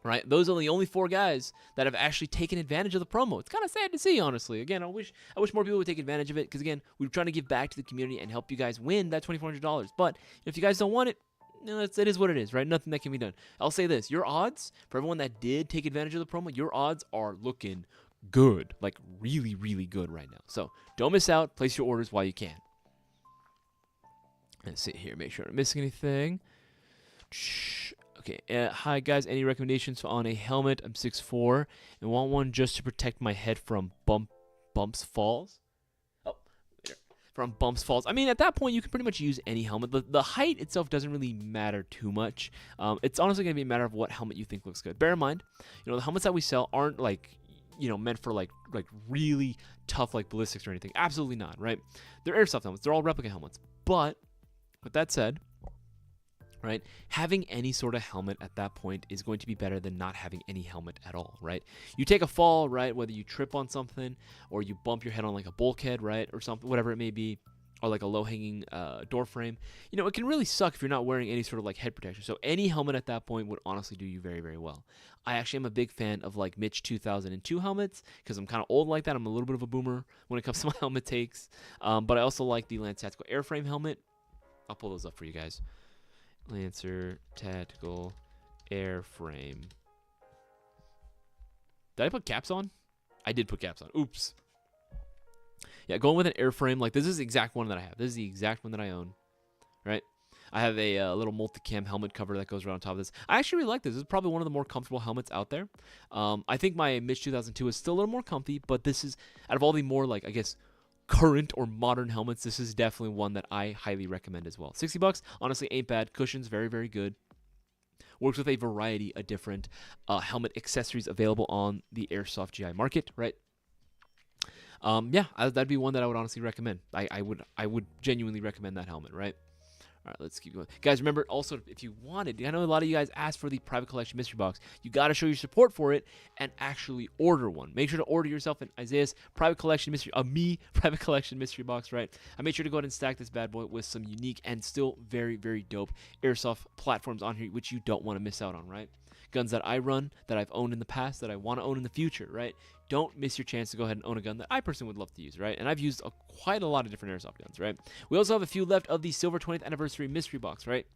Right? Those are the only 4 guys that have actually taken advantage of the promo. It's kind of sad to see, honestly. Again, I wish more people would take advantage of it, because again, we're trying to give back to the community and help you guys win that $2,400. But if you guys don't want it, it is what it is, right? Nothing that can be done. I'll say this. Your odds, for everyone that did take advantage of the promo, your odds are looking good, like really, really good right now. So don't miss out. Place your orders while you can. Let's sit here, make sure I'm not missing anything. Okay, hi guys. Any recommendations on a helmet? I'm 6'4" and want one just to protect my head from bumps falls. From bumps falls. I mean, at that point, you can pretty much use any helmet. The height itself doesn't really matter too much. It's honestly going to be a matter of what helmet you think looks good. Bear in mind, the helmets that we sell aren't meant for like really tough like ballistics or anything. Absolutely not, right? They're airsoft helmets. They're all replica helmets. But with that said, right, having any sort of helmet at that point is going to be better than not having any helmet at all, right? You take a fall, right, whether you trip on something or you bump your head on like a bulkhead, right, or something, whatever it may be, or like a low-hanging door frame, it can really suck if you're not wearing any sort of like head protection. So any helmet at that point would honestly do you very, very well. I actually am a big fan of like Mitch 2002 helmets, because I'm kind of old like that. I'm a little bit of a boomer when it comes to my helmet takes. But I also like the Lance Tactical Airframe helmet. I'll pull those up for you guys. Lancer Tactical Airframe. Did I put caps on? I did put caps on. Oops. Yeah, going with an airframe, like this is the exact one that I have. This is the exact one that I own, right? I have a little multicam helmet cover that goes right on top of this. I actually really like this. This is probably one of the more comfortable helmets out there. I think my Mitch 2002 is still a little more comfy, but this is, out of all the more, like, I guess, current or modern helmets, this is definitely one that I highly recommend as well. $60, honestly, ain't bad. Cushion's very, very good. Works with a variety of different helmet accessories available on the Airsoft GI market, right? Yeah, that'd be one that I would honestly recommend. I would genuinely recommend that helmet, right? All right, let's keep going. Guys, remember also, if you wanted, I know a lot of you guys asked for the private collection mystery box. You got to show your support for it and actually order one. Make sure to order yourself an Isaias private collection mystery, private collection mystery box, right? I made sure to go ahead and stack this bad boy with some unique and still very, very dope airsoft platforms on here, which you don't want to miss out on, right? Guns that I run, that I've owned in the past, that I want to own in the future, right? Don't miss your chance to go ahead and own a gun that I personally would love to use, right? And I've used quite a lot of different airsoft guns, right? We also have a few left of the Silver 20th Anniversary Mystery Box, right?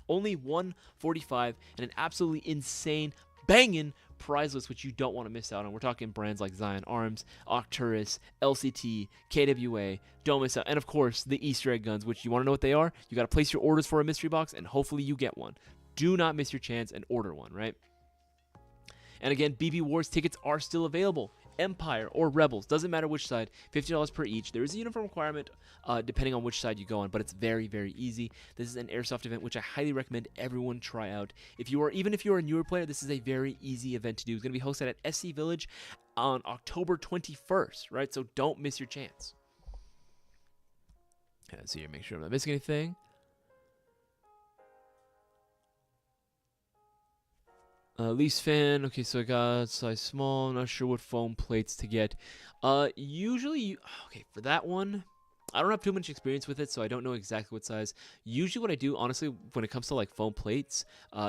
Only 145 and an absolutely insane, banging prize list, which you don't want to miss out on. We're talking brands like Zion Arms, Arcturus, LCT, KWA. Don't miss out. And, of course, the Easter egg guns, which you want to know what they are? You got to place your orders for a mystery box, and hopefully you get one. Do not miss your chance and order one, right? And again, BB Wars tickets are still available. Empire or Rebels, doesn't matter which side, $50 per each. There is a uniform requirement depending on which side you go on, but it's very, very easy. This is an airsoft event which I highly recommend everyone try out. Even if you're a newer player, this is a very easy event to do. It's going to be hosted at SC Village on October 21st, right? So don't miss your chance. Let's see here, make sure I'm not missing anything. Least fan. Okay, so I got size small. I'm not sure what foam plates to get. Usually, okay, for that one, I don't have too much experience with it, so I don't know exactly what size. Usually what I do, honestly, when it comes to like foam plates,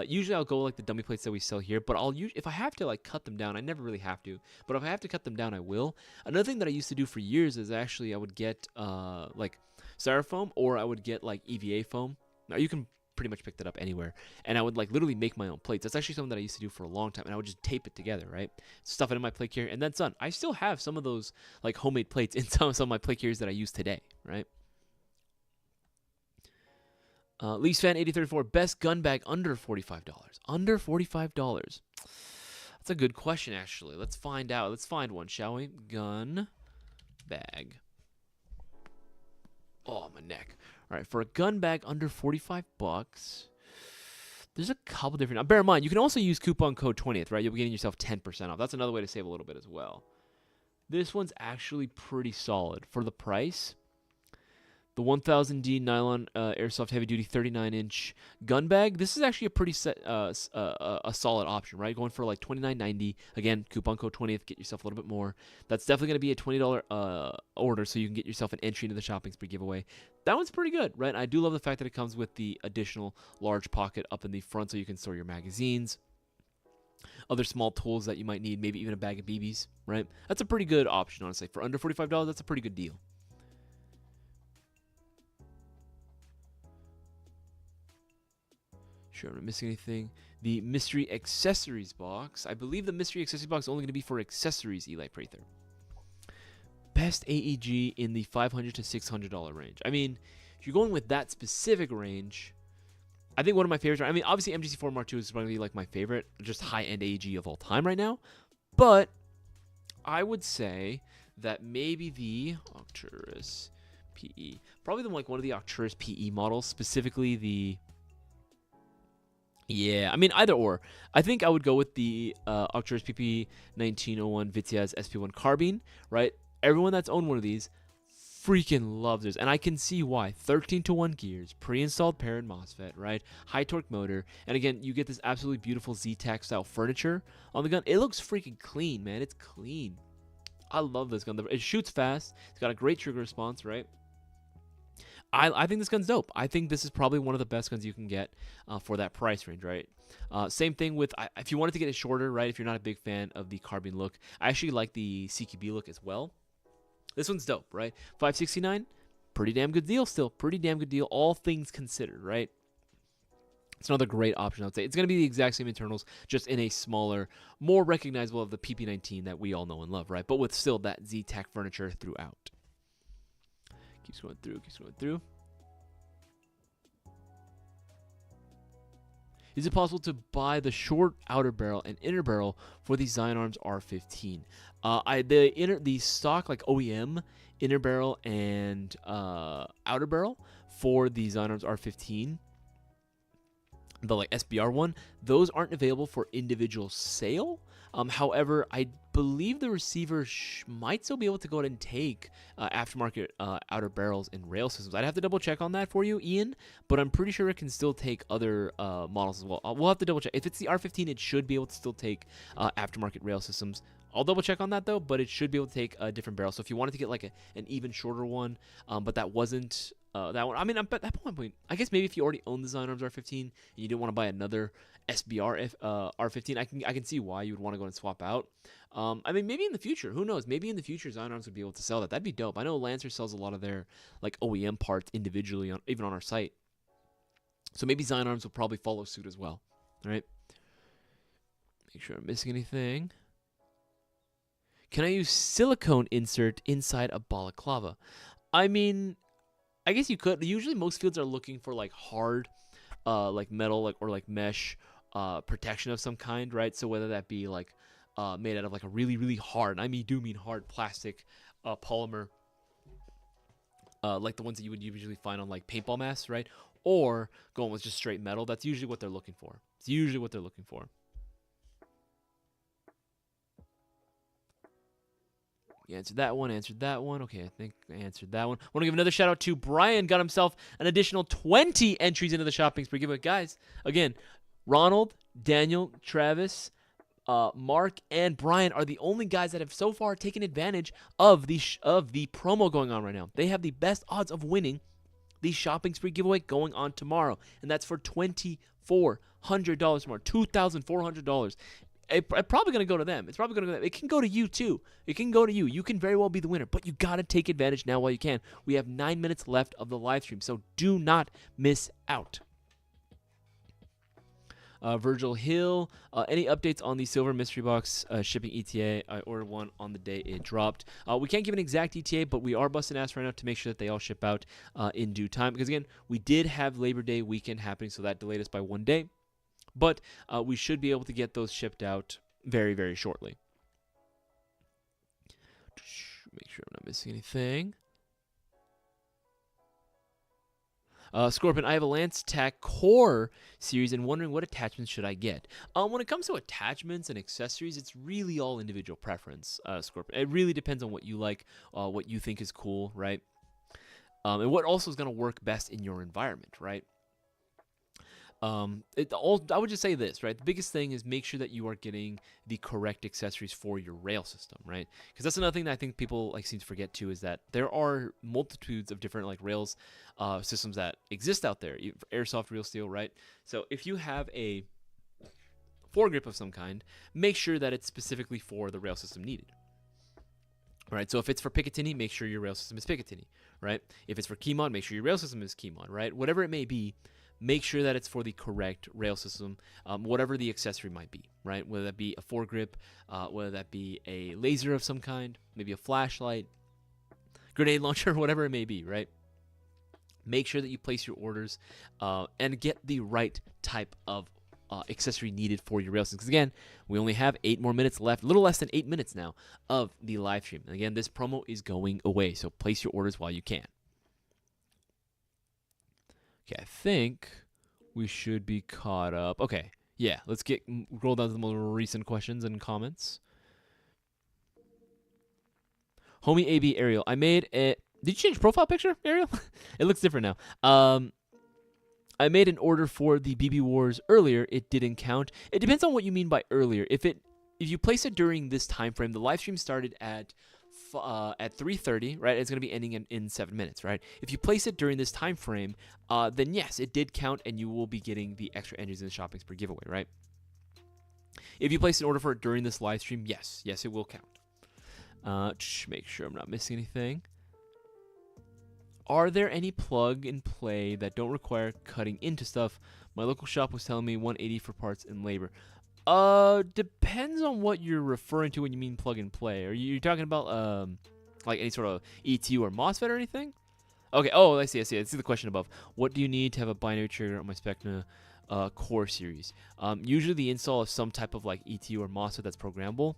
usually I'll go like the dummy plates that we sell here, but if I have to like cut them down, I never really have to, but if I have to cut them down, I will. Another thing that I used to do for years is actually I would get like styrofoam, or I would get like EVA foam. Now you can pretty much pick that up anywhere, and I would like literally make my own plates. That's actually something that I used to do for a long time, and I would just tape it together, right? Stuff it in my plate carrier, and that's done. I still have some of those like homemade plates in some of my plate carriers that I use today, right? Least fan 8034, best gun bag under $45. Under $45. That's a good question, actually. Let's find out. Let's find one, shall we? Gun bag. Oh, my neck. All right, for a gun bag under $45, there's a couple different. Now, bear in mind, you can also use coupon code 20th, right? You'll be getting yourself 10% off. That's another way to save a little bit as well. This one's actually pretty solid for the price. The 1000D nylon airsoft heavy duty 39-inch gun bag. This is actually a pretty a solid option, right? Going for like $29.90. Again, coupon code 20th, get yourself a little bit more. That's definitely going to be a $20 order, so you can get yourself an entry into the shopping spree giveaway. That one's pretty good, right? I do love the fact that it comes with the additional large pocket up in the front, so you can store your magazines, other small tools that you might need, maybe even a bag of BBs, right? That's a pretty good option, honestly. For under $45, that's a pretty good deal. Sure, I'm not missing anything. The mystery accessories box. I believe the mystery accessories box is only going to be for accessories, Eli Prather. Best AEG in the $500 to $600 range. I mean, if you're going with that specific range, I think one of my favorites. I mean, obviously MGC4 Mark II is probably like my favorite, just high-end AEG of all time right now. But I would say that maybe the Arcturus PE, probably like one of the Arcturus PE models, specifically the. Yeah, I mean, either or. I think I would go with the Arcturus PP 1901 Vitiaz SP1 carbine, right? Everyone that's owned one of these freaking loves this, and I can see why. 13-to-1 gears, pre-installed parent MOSFET, right? High torque motor, and again, you get this absolutely beautiful Z-Tac style furniture on the gun. It looks freaking clean, man. It's clean. I love this gun. It shoots fast. It's got a great trigger response, right? I think this gun's dope. I think this is probably one of the best guns you can get for that price range, right? Same thing with, if you wanted to get it shorter, right? If you're not a big fan of the carbine look, I actually like the CQB look as well. This one's dope, right? $569, pretty damn good deal still. Pretty damn good deal, all things considered, right? It's another great option, I would say. It's going to be the exact same internals, just in a smaller, more recognizable of the PP19 that we all know and love, right? But with still that Z-Tac furniture throughout. Keeps going through, keeps going through. Is it possible to buy the short outer barrel and inner barrel for the Zion Arms R15? The stock like OEM inner barrel and outer barrel for the Zion Arms R15. the like SBR one, those aren't available for individual sale. However, I believe the receiver might still be able to go ahead and take aftermarket outer barrels and rail systems. I'd have to double check on that for you, Ian, but I'm pretty sure it can still take other models as well. We'll have to double check. If it's the R15, it should be able to still take aftermarket rail systems. I'll double check on that though, but it should be able to take a different barrel. So if you wanted to get like an even shorter one, but that wasn't that one. I mean, at that point, I guess maybe if you already own the Zion Arms R15 and you didn't want to buy another SBR R15, I can see why you would want to go and swap out. I mean, maybe in the future, who knows? Maybe in the future, Zion Arms would be able to sell that. That'd be dope. I know Lancer sells a lot of their like OEM parts individually, even on our site. So maybe Zion Arms will probably follow suit as well. All right. Make sure I'm missing anything. Can I use silicone insert inside a balaclava? I mean, I guess you could. Usually most fields are looking for like hard, like metal or like mesh protection of some kind, right? So whether that be like made out of like a really, really hard, I do mean hard plastic polymer, like the ones that you would usually find on like paintball masks, right? Or going with just straight metal. That's usually what they're looking for. It's usually what they're looking for. You answered that one, Okay, I think I answered that one. I want to give another shout out to Brian. Got himself an additional 20 entries into the shopping spree giveaway. Guys, again, Ronald, Daniel, Travis, Mark, and Brian are the only guys that have so far taken advantage of the promo going on right now. They have the best odds of winning the shopping spree giveaway going on tomorrow, and that's for $2,400 more, $2,400. It's probably going to go to them. It's probably going to go to them. It can go to you, too. It can go to you. You can very well be the winner, but you got to take advantage now while you can. We have 9 minutes left of the live stream, so do not miss out. Virgil Hill, any updates on the silver mystery box shipping ETA? I ordered one on the day it dropped. We can't give an exact ETA, but we are busting ass right now to make sure that they all ship out in due time. Because, again, we did have Labor Day weekend happening, so that delayed us by 1 day. But we should be able to get those shipped out very, very shortly. Make sure I'm not missing anything. Scorpion, I have a Lance Tac Core series and wondering what attachments should I get. When it comes to attachments and accessories, it's really all individual preference, Scorpion. It really depends on what you like, what you think is cool, right? And what also is going to work best in your environment, right? I would just say this, right? The biggest thing is make sure that you are getting the correct accessories for your rail system, right? Because that's another thing that I think people like seem to forget too, is that there are multitudes of different like rails systems that exist out there, airsoft, real steel, right? So if you have a foregrip of some kind, make sure that it's specifically for the rail system needed. All right, so if it's for Picatinny, make sure your rail system is Picatinny, right? If it's for Keymon, make sure your rail system is Keymon, right? Whatever it may be, make sure that it's for the correct rail system, whatever the accessory might be, right? Whether that be a foregrip, whether that be a laser of some kind, maybe a flashlight, grenade launcher, whatever it may be, right? Make sure that you place your orders and get the right type of accessory needed for your rail system. Because again, we only have 8 more minutes left, a little less than 8 minutes now of the live stream. And again, this promo is going away, so place your orders while you can. Okay, I think we should be caught up. Okay, yeah, let's roll down to the more recent questions and comments. Homie AB Ariel, I made a... Did you change profile picture, Ariel? It looks different now. I made an order for the BB Wars earlier. It didn't count. It depends on what you mean by earlier. If you place it during this time frame, the live stream started at 3:30, right? It's going to be ending in 7 minutes, right? If you place it during this time frame, then yes, it did count, and you will be getting the extra entries in the shopping spree giveaway, right? If you place an order for it during this live stream, yes, it will count. Make sure I'm not missing anything. Are there any plug and play that don't require cutting into stuff? My local shop was telling me $180 for parts and labor. Depends on what you're referring to when you mean plug and play. Are you talking about like any sort of ETU or MOSFET or anything? Okay. Oh, I see. I see the question above. What do you need to have a binary trigger on my Specna core series? Usually the install of some type of like ETU or MOSFET that's programmable.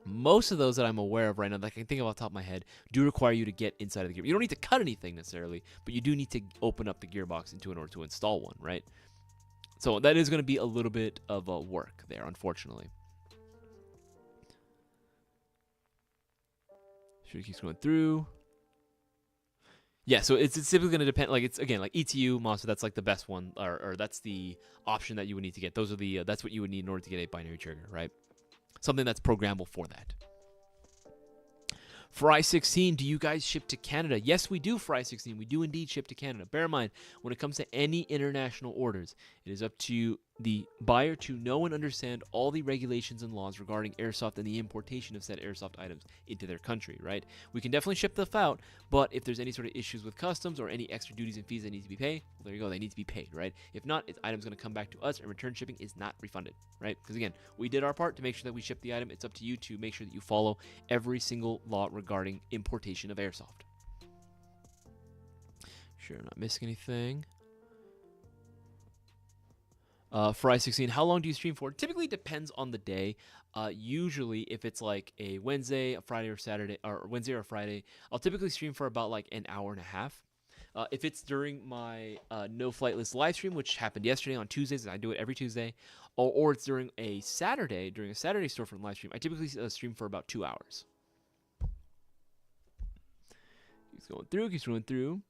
Most of those that I'm aware of right now, that I can think of off the top of my head, do require you to get inside of the gear. You don't need to cut anything necessarily, but you do need to open up the gearbox in order to install one, right? So that is going to be a little bit of work there, unfortunately. Sure, it keeps going through. Yeah, so it's typically going to depend. Like it's again like ETU monster. That's like the best one, or that's the option that you would need to get. Those are the that's what you would need in order to get a binary trigger, right? Something that's programmable for that. Fry 16, do you guys ship to Canada? Yes, we do, Fry 16. We do indeed ship to Canada. Bear in mind, when it comes to any international orders, it is up to the buyer to know and understand all the regulations and laws regarding airsoft and the importation of said airsoft items into their country, right? We can definitely ship stuff out, but if there's any sort of issues with customs or any extra duties and fees that need to be paid, well, there you go, they need to be paid, right? If not, the item's going to come back to us and return shipping is not refunded, right? Because again, we did our part to make sure that we ship the item. It's up to you to make sure that you follow every single law regarding importation of airsoft. Sure, I'm not missing anything. Fry 16, how long do you stream for? Typically depends on the day. Usually if it's like a Wednesday, a Friday or Saturday, or Wednesday or Friday, I'll typically stream for about like an hour and a half. If it's during my No Flight List live stream, which happened yesterday on Tuesdays, and I do it every Tuesday, or it's during a Saturday Storefront live stream, I typically stream for about 2 hours. Keeps going through, keeps going through.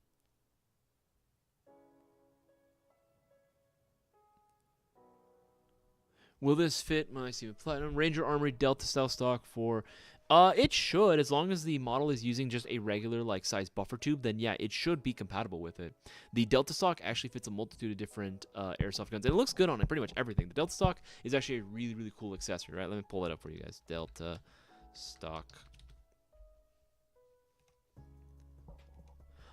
Will this fit my Steven Platinum Ranger Armory Delta style stock for? It should, as long as the model is using just a regular like size buffer tube, then yeah, it should be compatible with it. The Delta stock actually fits a multitude of different airsoft guns, and it looks good on it, pretty much everything. The Delta stock is actually a really, really cool accessory, right? Let me pull that up for you guys. Delta stock.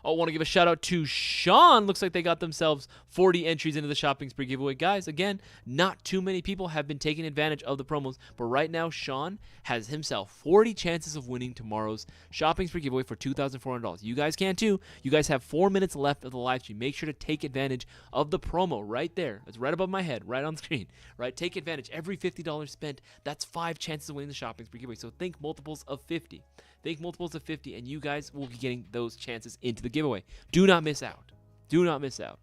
I want to give a shout out to Sean. Looks like they got themselves 40 entries into the shopping spree giveaway. Guys, again, not too many people have been taking advantage of the promos, but right now Sean has himself 40 chances of winning tomorrow's shopping spree giveaway for $2,400. You guys can too. You guys have 4 minutes left of the live stream. Make sure to take advantage of the promo right there. It's right above my head, right on the screen. Right? Take advantage. Every $50 spent, that's 5 chances of winning the shopping spree giveaway. So think multiples of 50. Think multiples of 50, and you guys will be getting those chances into the giveaway. Do not miss out. Do not miss out.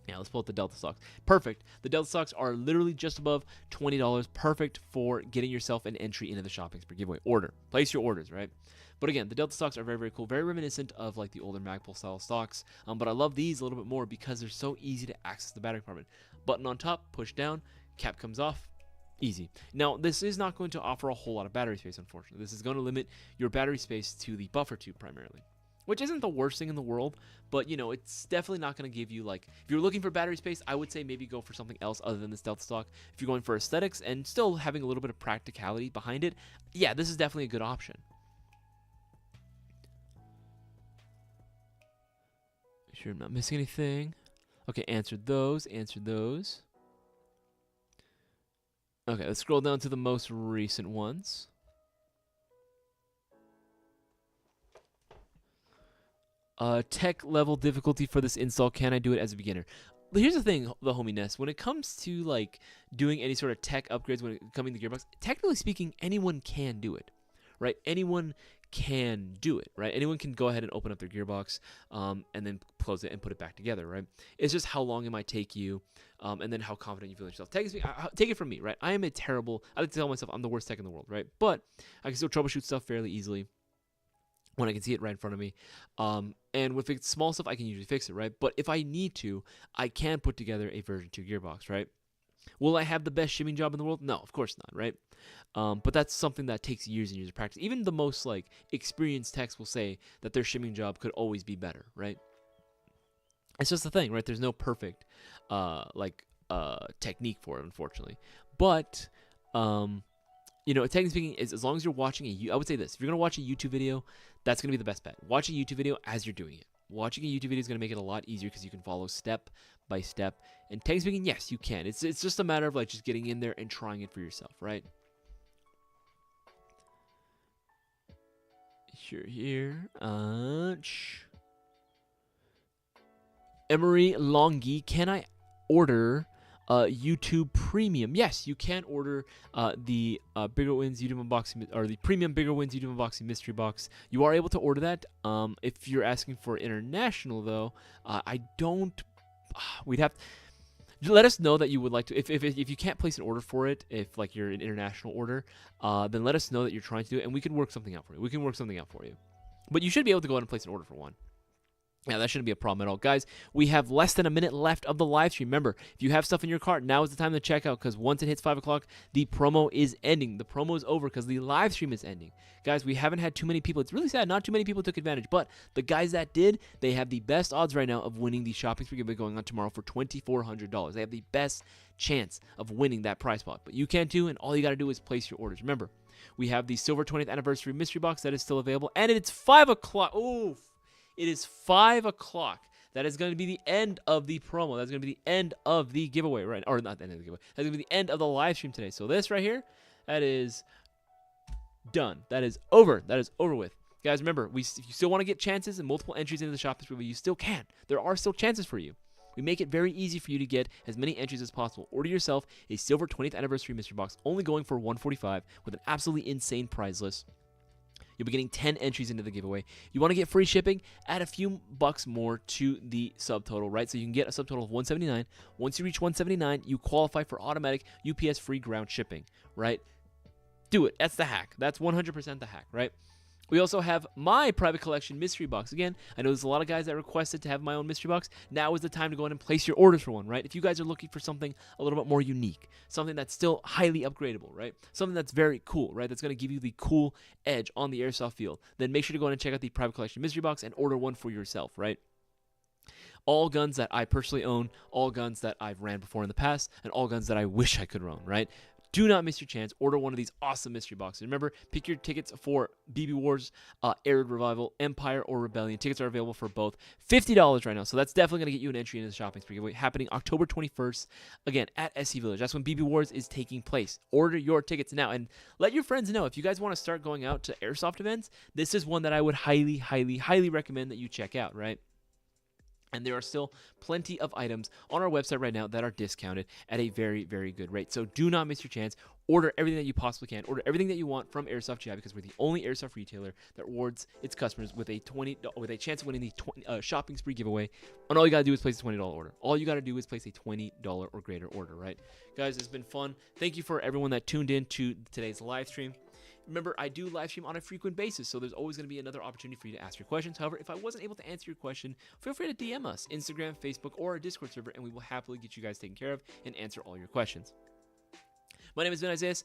Yeah, let's pull up the Delta stocks. Perfect. The Delta stocks are literally just above $20. Perfect for getting yourself an entry into the shopping spree giveaway. Order. Place your orders, right? But again, the Delta stocks are very, very cool. Very reminiscent of like the older Magpul style stocks. But I love these a little bit more because they're so easy to access the battery compartment. Button on top, push down, cap comes off. Easy. Now, this is not going to offer a whole lot of battery space, unfortunately. This is going to limit your battery space to the buffer tube primarily, which isn't the worst thing in the world, but, you know, it's definitely not going to give you, like, if you're looking for battery space, I would say maybe go for something else other than this Delta stock. If you're going for aesthetics and still having a little bit of practicality behind it, yeah, this is definitely a good option. Sure I'm not missing anything. Okay, answered those, answered those. Okay, let's scroll down to the most recent ones. Tech level difficulty for this install. Can I do it as a beginner? But here's the thing, the homie Ness. When it comes to like doing any sort of tech upgrades when it coming to Gearbox, technically speaking, anyone can do it, right? Anyone can do it, right? Anyone can go ahead and open up their Gearbox and then close it and put it back together, right? It's just how long it might take you and then how confident you feel in yourself. Take it from me, right? I am a terrible, I like to tell myself I'm the worst tech in the world, right? But I can still troubleshoot stuff fairly easily when I can see it right in front of me. And with small stuff, I can usually fix it, right? But if I need to, I can put together a version 2 Gearbox, right? Will I have the best shimming job in the world? No, of course not, right? But that's something that takes years and years of practice. Even the most like experienced techs will say that their shimming job could always be better, right? It's just the thing, right? There's no perfect technique for it, unfortunately. But you know, technically speaking, is as long as you're watching I would say this: if you're gonna watch a YouTube video, that's gonna be the best bet. Watch a YouTube video as you're doing it. Watching a YouTube video is gonna make it a lot easier because you can follow step by step. And technically speaking, yes, you can. It's just a matter of like just getting in there and trying it for yourself, right? Sure, here. Emery Longy, can I order YouTube Premium? Yes, you can order the Bigger Wins YouTube Unboxing, or the Premium Bigger Wins YouTube Unboxing Mystery Box. You are able to order that. If you're asking for international, though, I don't. We'd have. let us know that you would like to. If you can't place an order for it, if like you're an international order, then let us know that you're trying to do it, and we can work something out for you. But you should be able to go ahead and place an order for one. Yeah, that shouldn't be a problem at all. Guys, we have less than a minute left of the live stream. Remember, if you have stuff in your cart, now is the time to check out, because once it hits 5 o'clock, the promo is ending. The promo is over because the live stream is ending. Guys, we haven't had too many people. It's really sad. Not too many people took advantage, but the guys that did, they have the best odds right now of winning the shopping spree giveaway going on tomorrow for $2,400. They have the best chance of winning that prize pot. But you can too, and all you got to do is place your orders. Remember, we have the Silver 20th Anniversary Mystery Box that is still available, and it's 5 o'clock. Oof. It is 5 o'clock. That is going to be the end of the promo. That's going to be the end of the giveaway, right? Or not the end of the giveaway. That's going to be the end of the live stream today. So this right here, that is done. That is over. That is over with. Guys, remember, if you still want to get chances and multiple entries into the shopping spree, you still can. There are still chances for you. We make it very easy for you to get as many entries as possible. Order yourself a Silver 20th Anniversary Mystery Box, only going for $145 with an absolutely insane prize list. You'll be getting 10 entries into the giveaway. You want to get free shipping? Add a few bucks more to the subtotal, right? So you can get a subtotal of $179. Once you reach $179, you qualify for automatic UPS free ground shipping, right? Do it. That's the hack. That's 100% the hack, right? We also have my private collection mystery box. Again, I know there's a lot of guys that requested to have my own mystery box. Now is the time to go ahead and place your orders for one, right? If you guys are looking for something a little bit more unique, something that's still highly upgradable, right? Something that's very cool, right? That's going to give you the cool edge on the airsoft field, then make sure to go ahead and check out the private collection mystery box and order one for yourself, right? All guns that I personally own, all guns that I've ran before in the past, and all guns that I wish I could own, right? Do not miss your chance. Order one of these awesome mystery boxes. Remember, pick your tickets for BB Wars, Arid Revival, Empire, or Rebellion. Tickets are available for both. $50 right now. So that's definitely going to get you an entry into the shopping spree giveaway happening October 21st, again, at SC Village. That's when BB Wars is taking place. Order your tickets now. And let your friends know, if you guys want to start going out to airsoft events, this is one that I would highly, highly, highly recommend that you check out, right? And there are still plenty of items on our website right now that are discounted at a very, very good rate. So do not miss your chance. Order everything that you possibly can. Order everything that you want from Airsoft GI, because we're the only airsoft retailer that rewards its customers with a chance of winning the shopping spree giveaway. And all you gotta do is place a $20 order. All you gotta do is place a $20 or greater order, right? Guys, it's been fun. Thank you for everyone that tuned in to today's live stream. Remember, I do live stream on a frequent basis, so there's always going to be another opportunity for you to ask your questions. However, if I wasn't able to answer your question, feel free to DM us, Instagram, Facebook, or our Discord server, and we will happily get you guys taken care of and answer all your questions. My name has been Isaias.